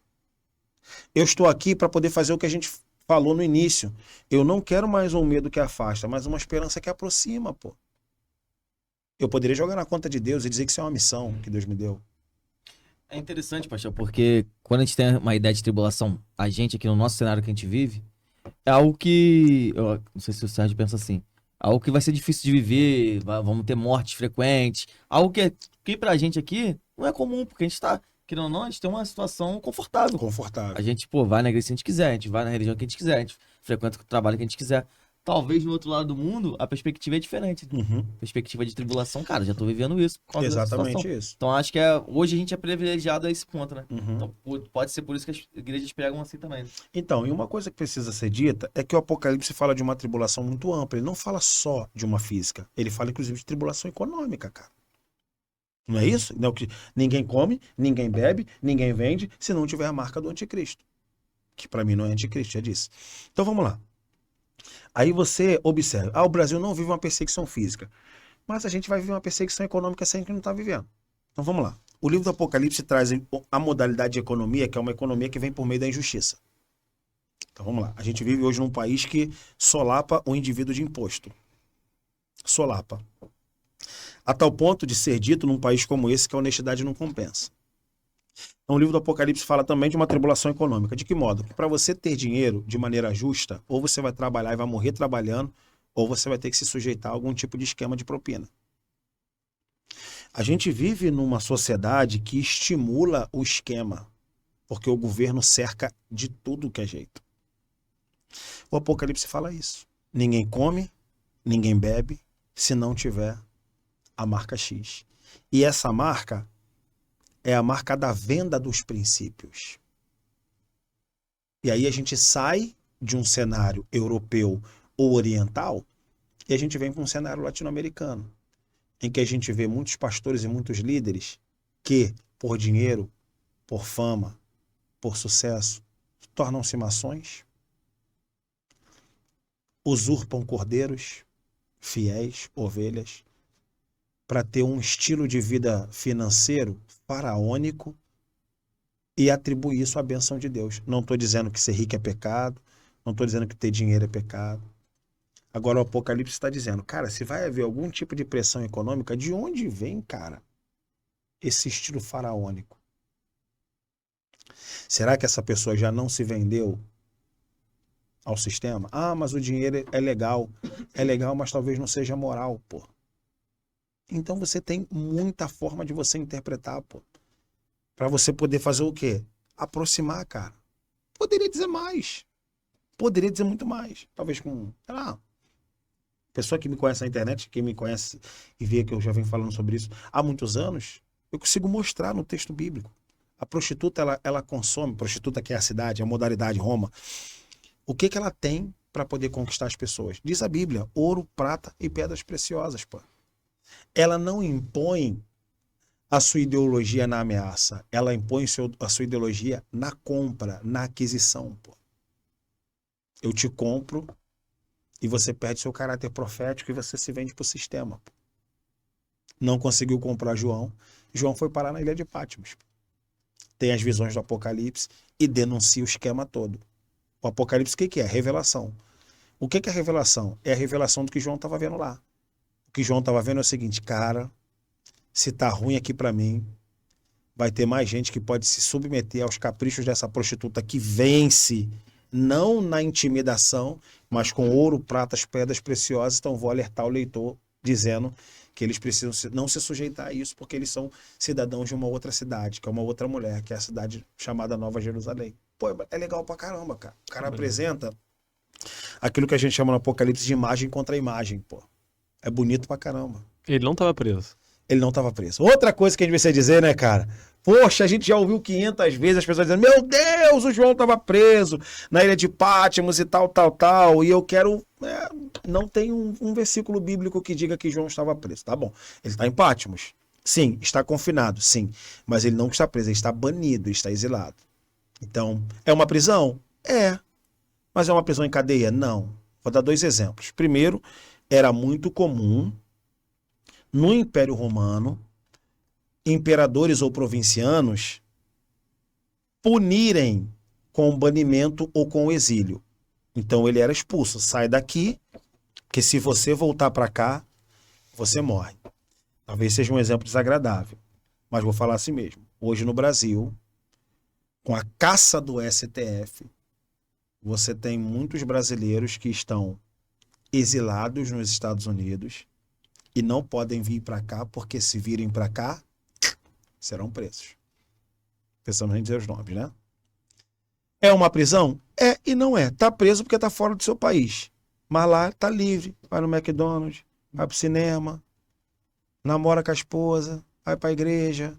Eu estou aqui para poder fazer o que a gente falou no início. Eu não quero mais um medo que afasta, mas uma esperança que aproxima, pô. Eu poderia jogar na conta de Deus e dizer que isso é uma missão que Deus me deu. É interessante, pastor, porque quando a gente tem uma ideia de tribulação, a gente aqui no nosso cenário que a gente vive, é algo que, eu não sei se o Sérgio pensa assim, algo que vai ser difícil de viver, vamos ter mortes frequentes, algo que pra gente aqui não é comum, porque a gente tá, querendo ou não, a gente tem uma situação confortável. Confortável. A gente, pô, vai na igreja que a gente quiser, a gente vai na religião que a gente quiser, a gente frequenta o trabalho que a gente quiser. Talvez no outro lado do mundo a perspectiva é diferente. Uhum. Perspectiva de tribulação, cara, já tô vivendo isso por causa dessa Exatamente situação. isso. Então acho que hoje a gente é privilegiado a esse ponto, né? Uhum. Então pode ser por isso que as igrejas pregam assim também. Né? Então, e uma coisa que precisa ser dita é que o Apocalipse fala de uma tribulação muito ampla. Ele não fala só de uma física. Ele fala, inclusive, de tribulação econômica, cara. Não é isso? Não, que ninguém come, ninguém bebe, ninguém vende, se não tiver a marca do anticristo. Que para mim não é anticristo, já disse. Então vamos lá. Aí você observa, o Brasil não vive uma perseguição física, mas a gente vai viver uma perseguição econômica sem que não está vivendo. Então vamos lá. O livro do Apocalipse traz a modalidade de economia, que é uma economia que vem por meio da injustiça. Então vamos lá. A gente vive hoje num país que solapa o indivíduo de imposto. Solapa. A tal ponto de ser dito num país como esse que a honestidade não compensa. Então, o livro do Apocalipse fala também de uma tribulação econômica. De que modo? Que para você ter dinheiro de maneira justa, ou você vai trabalhar e vai morrer trabalhando, ou você vai ter que se sujeitar a algum tipo de esquema de propina. A gente vive numa sociedade que estimula o esquema, porque o governo cerca de tudo que é jeito. O Apocalipse fala isso. Ninguém come, ninguém bebe, se não tiver a marca X. E essa marca é a marca da venda dos princípios. E aí a gente sai de um cenário europeu ou oriental e a gente vem para um cenário latino-americano, em que a gente vê muitos pastores e muitos líderes que, por dinheiro, por fama, por sucesso, tornam-se maçons, usurpam cordeiros, fiéis, ovelhas, para ter um estilo de vida financeiro faraônico e atribuir isso à bênção de Deus. Não estou dizendo que ser rico é pecado, não estou dizendo que ter dinheiro é pecado. Agora o Apocalipse está dizendo, cara, se vai haver algum tipo de pressão econômica, de onde vem, cara, esse estilo faraônico? Será que essa pessoa já não se vendeu ao sistema? Ah, mas o dinheiro é legal, mas talvez não seja moral, pô. Então você tem muita forma de você interpretar, pô. Pra você poder fazer o quê? Aproximar, cara. Poderia dizer mais. Poderia dizer muito mais. Talvez com, sei lá, pessoa que me conhece na internet, quem me conhece e vê que eu já venho falando sobre isso há muitos anos, eu consigo mostrar no texto bíblico. A prostituta, ela consome, prostituta que é a cidade, a modalidade Roma, o que ela tem para poder conquistar as pessoas? Diz a Bíblia, ouro, prata e pedras preciosas, pô. Ela não impõe a sua ideologia na ameaça, ela impõe a sua ideologia na compra, na aquisição, pô. Eu te compro e você perde seu caráter profético e você se vende pro sistema, pô. Não conseguiu comprar João. João foi parar na ilha de Patmos. Tem as visões do Apocalipse e denuncia o esquema todo. O Apocalipse, o que é? Revelação. O que é revelação? É a revelação do que João estava vendo lá. O que João estava vendo é o seguinte, cara, se tá ruim aqui para mim, vai ter mais gente que pode se submeter aos caprichos dessa prostituta que vence, não na intimidação, mas com ouro, pratas, pedras preciosas. Então vou alertar o leitor dizendo que eles precisam não se sujeitar a isso, porque eles são cidadãos de uma outra cidade, que é uma outra mulher, que é a cidade chamada Nova Jerusalém. Pô, é legal pra caramba, cara. O cara apresenta aquilo que a gente chama no Apocalipse de imagem contra imagem, pô. É bonito pra caramba. Ele não estava preso. Ele não estava preso. Outra coisa que a gente precisa dizer, né, cara? Poxa, a gente já ouviu 500 vezes as pessoas dizendo, meu Deus, o João estava preso na ilha de Patmos e tal, tal, tal. E eu quero... não tem um versículo bíblico que diga que João estava preso. Tá bom. Ele está em Patmos. Sim. Está confinado. Sim. Mas ele não está preso. Ele está banido. Ele está exilado. Então, é uma prisão? É. Mas é uma prisão em cadeia? Não. Vou dar 2 exemplos. Primeiro, era muito comum no Império Romano, imperadores ou provincianos punirem com o banimento ou com o exílio. Então ele era expulso. Sai daqui, que se você voltar para cá, você morre. Talvez seja um exemplo desagradável, mas vou falar assim mesmo. Hoje no Brasil, com a caça do STF, você tem muitos brasileiros que estão exilados nos Estados Unidos e não podem vir para cá, porque se virem para cá, serão presos. Pensamos em dizer os nomes, né? É uma prisão? É e não é. Tá preso porque tá fora do seu país. Mas lá tá livre. Vai no McDonald's, vai pro cinema, namora com a esposa, vai pra igreja,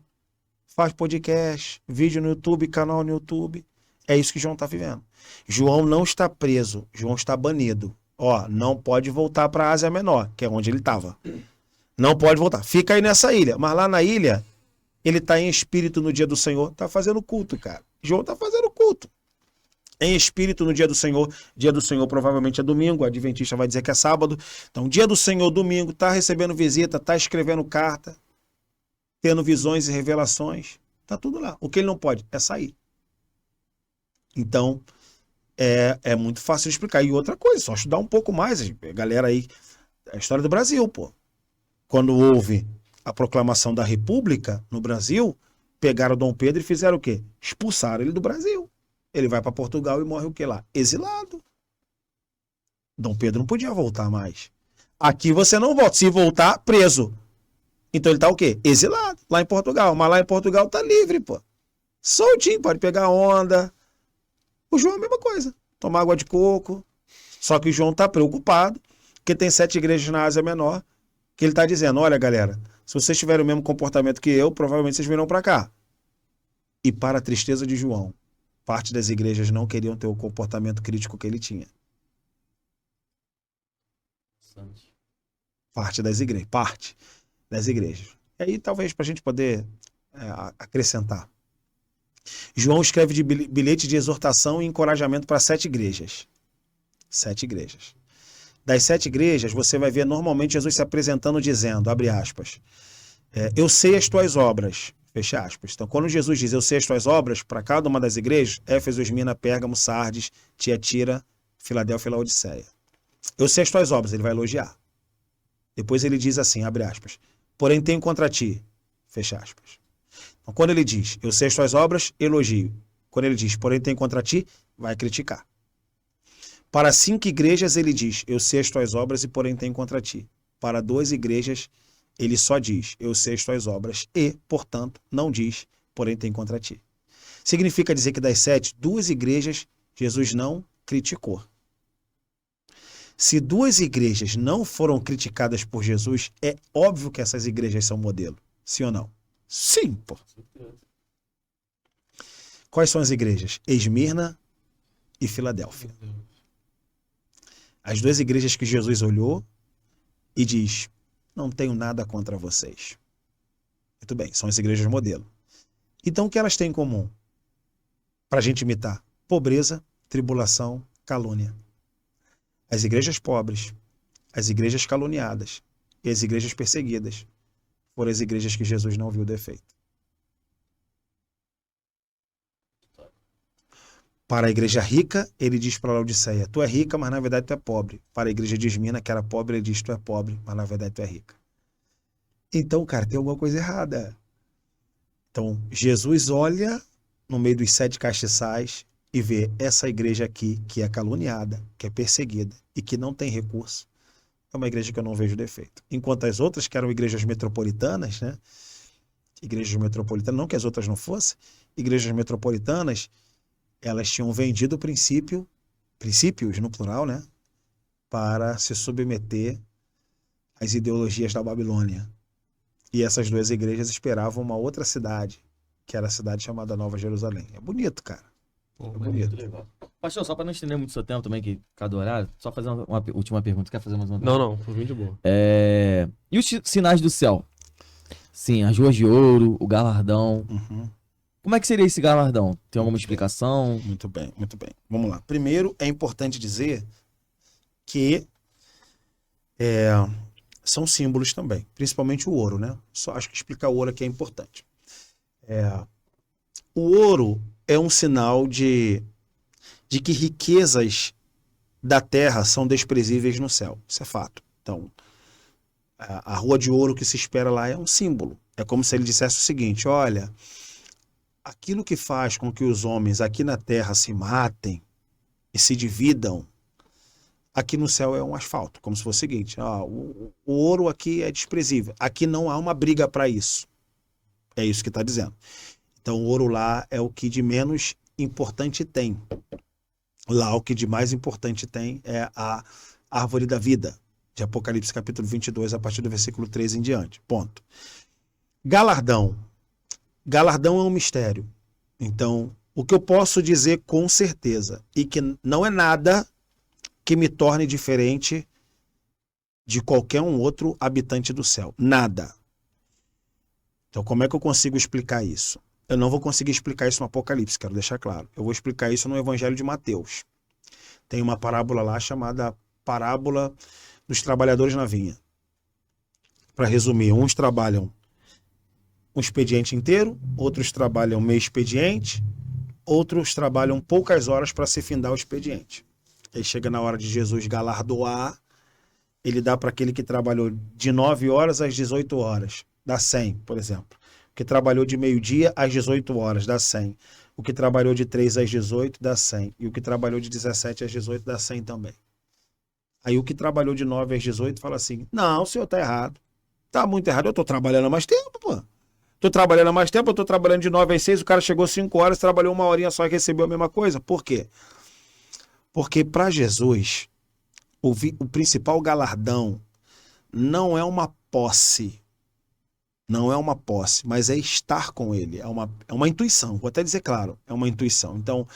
faz podcast, vídeo no YouTube, canal no YouTube. É isso que João tá vivendo. João não está preso, João está banido. Ó, não pode voltar para a Ásia Menor, que é onde ele estava. Não pode voltar. Fica aí nessa ilha. Mas lá na ilha, ele está em espírito no dia do Senhor. Está fazendo culto, cara. João está fazendo culto. Em espírito no dia do Senhor. Dia do Senhor provavelmente é domingo. O adventista vai dizer que é sábado. Então, dia do Senhor, domingo, está recebendo visita, está escrevendo carta, tendo visões e revelações. Está tudo lá. O que ele não pode é sair. Então... É muito fácil de explicar. E outra coisa, só estudar um pouco mais. Galera aí, a história do Brasil, pô. Quando houve a proclamação da República no Brasil, pegaram Dom Pedro e fizeram o quê? Expulsaram ele do Brasil. Ele vai para Portugal e morre o quê lá? Exilado. Dom Pedro não podia voltar mais. Aqui você não volta. Se voltar, preso. Então ele tá o quê? Exilado, lá em Portugal. Mas lá em Portugal tá livre, pô. Soltinho, pode pegar onda. O João é a mesma coisa. Tomar água de coco. Só que o João está preocupado, porque tem 7 igrejas na Ásia Menor, que ele está dizendo, olha, galera, se vocês tiverem o mesmo comportamento que eu, provavelmente vocês virão para cá. E para a tristeza de João, parte das igrejas não queriam ter o comportamento crítico que ele tinha. Parte das igrejas. E aí, talvez, para a gente poder acrescentar. João escreve de bilhete de exortação e encorajamento para 7 igrejas. 7 igrejas. Das 7 igrejas, você vai ver normalmente Jesus se apresentando dizendo, abre aspas, eu sei as tuas obras, fecha aspas. Então, quando Jesus diz eu sei as tuas obras, para cada uma das igrejas, Éfeso, Esmirna, Pérgamo, Sardes, Tiatira, Filadélfia e Laodiceia. Eu sei as tuas obras, ele vai elogiar. Depois ele diz assim, abre aspas, porém tenho contra ti, fecha aspas. Então, quando ele diz, eu sei as tuas obras, elogio. Quando ele diz, porém tenho contra ti, vai criticar. Para 5 igrejas ele diz, eu sei as tuas obras e porém tenho contra ti. Para 2 igrejas ele só diz, eu sei as tuas obras e, portanto, não diz, porém tenho contra ti. Significa dizer que das 7, 2 igrejas Jesus não criticou. Se 2 igrejas não foram criticadas por Jesus, é óbvio que essas igrejas são modelo. Sim ou não? Sim, pô. Quais são as igrejas? Esmirna e Filadélfia. As duas igrejas que Jesus olhou e diz: não tenho nada contra vocês. Muito bem, são as igrejas modelo. Então o que elas têm em comum? Para a gente imitar: pobreza, tribulação, calúnia. As igrejas pobres, as igrejas caluniadas e as igrejas perseguidas foram as igrejas que Jesus não viu defeito. Para a igreja rica, ele diz para Laodiceia: tu é rica, mas na verdade tu é pobre. Para a igreja de Esmina, que era pobre, ele diz: tu é pobre, mas na verdade tu é rica. Então, cara, tem alguma coisa errada. Então, Jesus olha no meio dos 7 castiçais e vê essa igreja aqui, que é caluniada, que é perseguida e que não tem recurso. É uma igreja que eu não vejo defeito. Enquanto as outras, que eram igrejas metropolitanas, né? Igrejas metropolitanas, não que as outras não fossem, igrejas metropolitanas, elas tinham vendido princípios no plural, né? Para se submeter às ideologias da Babilônia. E essas duas igrejas esperavam uma outra cidade, que era a cidade chamada Nova Jerusalém. É bonito, cara. Pô, É bonito. legal. Pastor, só para não estender muito o seu tempo também, que cada horário, só fazer uma última pergunta. Quer fazer mais uma Não, pergunta? não, por mim de boa. E os sinais do céu? Sim, as ruas de ouro, o galardão. Uhum. Como é que seria esse galardão? Tem alguma explicação? Muito bem, muito bem. Vamos lá. Primeiro, é importante dizer que são símbolos também, principalmente o ouro, né? Só acho que explicar o ouro aqui é importante. O ouro é um sinal de que riquezas da terra são desprezíveis no céu. Isso é fato. Então, a rua de ouro que se espera lá é um símbolo. É como se ele dissesse o seguinte: olha, aquilo que faz com que os homens aqui na terra se matem e se dividam, aqui no céu é um asfalto. Como se fosse o seguinte: o ouro aqui é desprezível. Aqui não há uma briga para isso. É isso que está dizendo. Então, o ouro lá é o que de menos importante tem. Lá, o que de mais importante tem é a árvore da vida, de Apocalipse capítulo 22, a partir do versículo 13 em diante. Ponto. Galardão. Galardão é um mistério. Então, o que eu posso dizer com certeza, e que não é nada que me torne diferente de qualquer um outro habitante do céu. Nada. Então, como é que eu consigo explicar isso? Eu não vou conseguir explicar isso no Apocalipse, quero deixar claro. Eu vou explicar isso no Evangelho de Mateus. Tem uma parábola lá chamada Parábola dos Trabalhadores na Vinha. Para resumir, uns trabalham um expediente inteiro, outros trabalham meio expediente, outros trabalham poucas horas para se findar o expediente. Aí chega na hora de Jesus galardoar, ele dá para aquele que trabalhou de 9 horas às 18 horas, dá 100, por exemplo. O que trabalhou de meio-dia às 18 horas, dá 100. O que trabalhou de 3 às 18, dá 100. E o que trabalhou de 17 às 18, dá 100 também. Aí o que trabalhou de 9 às 18 fala assim: não, o senhor tá errado. Tá muito errado, eu tô trabalhando há mais tempo, pô. Tô trabalhando há mais tempo, eu tô trabalhando de 9 às 6, o cara chegou 5 horas, trabalhou 1 horinha só e recebeu a mesma coisa. Por quê? Porque para Jesus, o principal galardão não é uma posse. Não é uma posse, mas é estar com ele. É uma intuição, vou até dizer claro, é uma intuição. Então,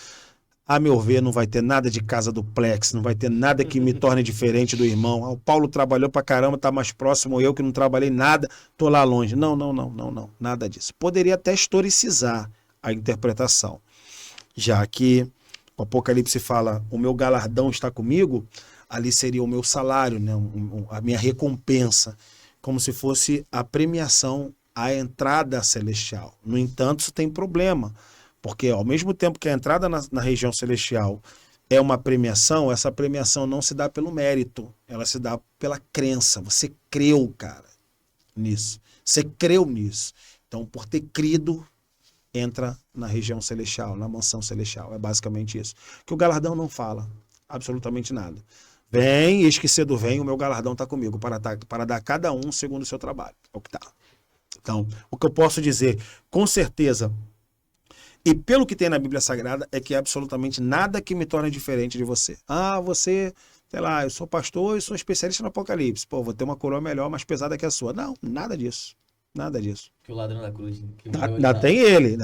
a meu ver, não vai ter nada de casa duplex, não vai ter nada que me torne diferente do irmão. O Paulo trabalhou pra caramba, tá mais próximo, eu que não trabalhei nada, tô lá longe. Não, nada disso. Poderia até historicizar a interpretação, já que o Apocalipse fala: o meu galardão está comigo, ali seria o meu salário, né? A minha recompensa, como se fosse a premiação à entrada celestial. No entanto, isso tem problema, porque ao mesmo tempo que a entrada na região celestial é uma premiação, essa premiação não se dá pelo mérito, ela se dá pela crença. Você creu, cara, nisso. Você creu nisso. Então, por ter crido, entra na região celestial, na mansão celestial. É basicamente isso. Que o galardão não fala absolutamente nada. Vem, eis que cedo vem, o meu galardão está comigo, para dar a cada um segundo o seu trabalho. É o que está. Então, o que eu posso dizer, com certeza, e pelo que tem na Bíblia Sagrada, é que absolutamente nada que me torne diferente de você. Ah, você, sei lá, eu sou pastor e sou especialista no Apocalipse. Pô, vou ter uma coroa melhor, mais pesada que a sua. Não, nada disso. Nada disso. Que o ladrão da cruz. Que Ainda tem ele.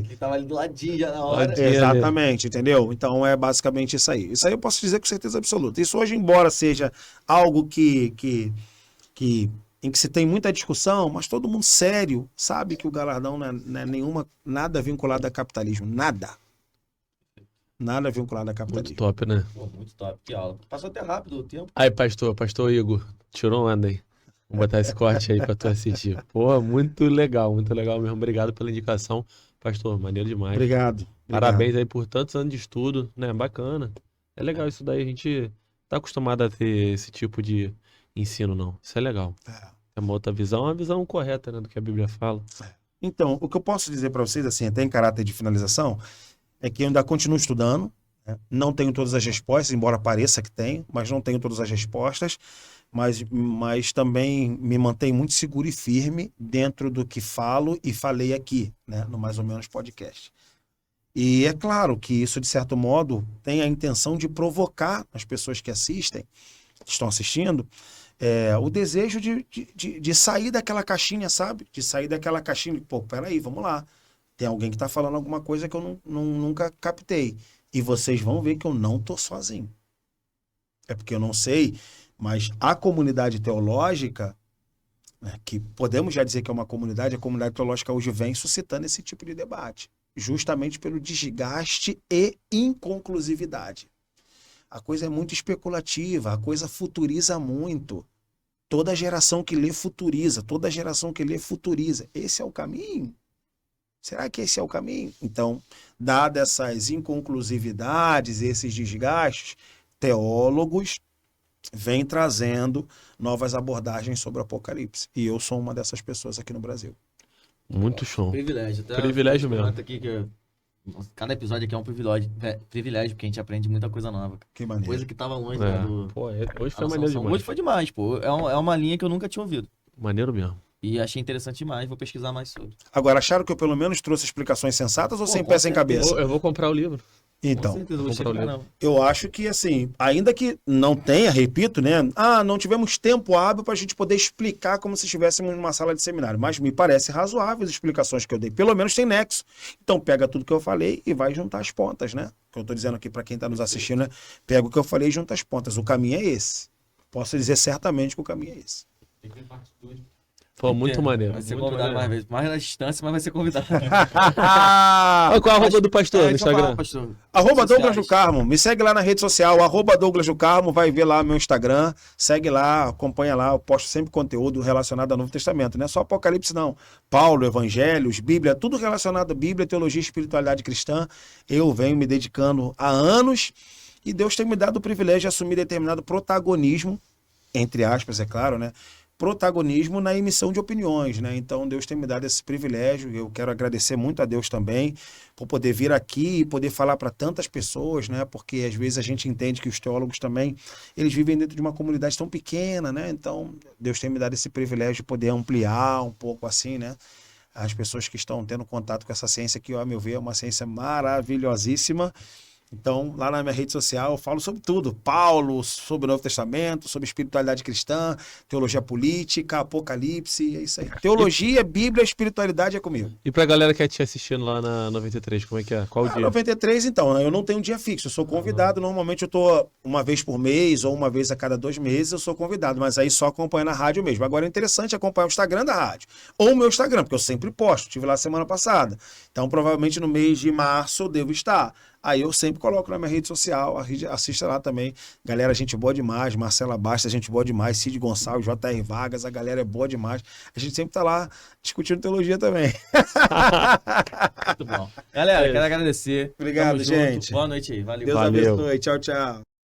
Que tava ali do ladinho já na hora. Ladinho. Exatamente, entendeu? Então é basicamente isso aí. Isso aí eu posso dizer com certeza absoluta. Isso hoje, embora seja algo em que se tem muita discussão, mas todo mundo sério sabe que o galardão não é nada vinculado a capitalismo. Nada. Nada vinculado a Muito capitalismo. top, né? Pô, muito top, que aula. Passou até rápido o tempo. Aí, pastor Igor, tirou onda aí. Vou botar esse corte aí pra tu assistir. Pô, muito legal mesmo. Obrigado pela indicação, pastor, maneiro demais. Obrigado. Parabéns aí por tantos anos de estudo, né? Bacana. É legal isso daí, a gente tá acostumado a ter esse tipo de ensino, não. Isso é legal. É uma outra visão, uma visão correta, né, do que a Bíblia fala. Então, o que eu posso dizer para vocês, assim, até em caráter de finalização, é que eu ainda continuo estudando, né? Não tenho todas as respostas, embora pareça que tenho, mas não tenho todas as respostas, mas também me mantenho muito seguro e firme dentro do que falo e falei aqui, né, no Mais ou Menos Podcast. E é claro que isso, de certo modo, tem a intenção de provocar as pessoas que assistem, que estão assistindo, o desejo de sair daquela caixinha, sabe? De sair daquela caixinha, pô, peraí, vamos lá. Tem alguém que está falando alguma coisa que eu nunca captei. E vocês vão ver que eu não estou sozinho. É porque eu não sei, mas a comunidade teológica, né, que podemos já dizer que é uma comunidade, a comunidade teológica hoje vem suscitando esse tipo de debate. Justamente pelo desgaste e inconclusividade. A coisa é muito especulativa, a coisa futuriza muito. Toda geração que lê futuriza, toda geração que lê futuriza. Esse é o caminho? Será que esse é o caminho? Então, dadas essas inconclusividades, esses desgastes, teólogos vêm trazendo novas abordagens sobre o Apocalipse. E eu sou uma dessas pessoas aqui no Brasil. Muito show. Privilégio. Privilégio mesmo. Aqui que cada episódio aqui é um privilégio, porque a gente aprende muita coisa nova. Que maneiro. Coisa que tava longe, né, do... Pô, hoje foi da maneiro noção. demais. Hoje foi demais, pô. É uma linha que eu nunca tinha ouvido. Maneiro mesmo. E achei interessante demais, vou pesquisar mais sobre. Agora, acharam que eu pelo menos trouxe explicações sensatas ou Pô, sem com pé sem certeza. cabeça? Eu vou comprar o livro. Então, Com certeza, vou comprar o chegar, livro. não. eu acho que, assim, ainda que não tenha, repito, né? Não tivemos tempo hábil para a gente poder explicar como se estivéssemos numa sala de seminário. Mas me parece razoável as explicações que eu dei. Pelo menos tem nexo. Então, pega tudo que eu falei e vai juntar as pontas, né? O que eu estou dizendo aqui para quem está nos assistindo, né? Pega o que eu falei e junta as pontas. O caminho é esse. Posso dizer certamente que o caminho é esse. Pô, muito maneiro. Vai ser muito convidado maneiro. mais vezes. Mais na distância, mas vai ser convidado. Qual é a arroba do pastor no Instagram? Arroba Sociais. Douglas do Carmo. Me segue lá na rede social, arroba Douglas do Carmo. Vai ver lá meu Instagram. Segue lá, acompanha lá. Eu posto sempre conteúdo relacionado ao Novo Testamento. Não é só Apocalipse, não. Paulo, Evangelhos, Bíblia, tudo relacionado à Bíblia, teologia e espiritualidade cristã. Eu venho me dedicando há anos e Deus tem me dado o privilégio de assumir determinado protagonismo, entre aspas, é claro, né? Protagonismo na emissão de opiniões, né? Então Deus tem me dado esse privilégio. Eu quero agradecer muito a Deus também por poder vir aqui e poder falar para tantas pessoas, né? Porque às vezes a gente entende que os teólogos também, eles vivem dentro de uma comunidade tão pequena, né? Então Deus tem me dado esse privilégio de poder ampliar um pouco assim, né? As pessoas que estão tendo contato com essa ciência que, ao meu ver, é uma ciência maravilhosíssima. Então, lá na minha rede social, eu falo sobre tudo. Paulo, sobre o Novo Testamento, sobre espiritualidade cristã, teologia política, Apocalipse, é isso aí. Teologia, Bíblia, espiritualidade é comigo. E pra galera que é te assistindo lá na 93, como é que é? Qual o dia? 93, então, eu não tenho um dia fixo, eu sou convidado. Normalmente eu tô uma vez por mês ou uma vez a cada 2 meses eu sou convidado, mas aí só acompanho na rádio mesmo. Agora é interessante acompanhar o Instagram da rádio, ou o meu Instagram, porque eu sempre posto, estive lá semana passada. Então, provavelmente no mês de março eu devo estar. Aí eu sempre coloco na minha rede social, assista lá também. Galera, gente boa demais, Marcela Bastos, gente boa demais, Cid Gonçalves, J.R. Vargas, a galera é boa demais. A gente sempre tá lá discutindo teologia também. Muito bom. Galera, quero agradecer. Obrigado, Tamo junto. gente. Boa noite aí. Valeu. Deus Valeu. abençoe. Tchau, tchau.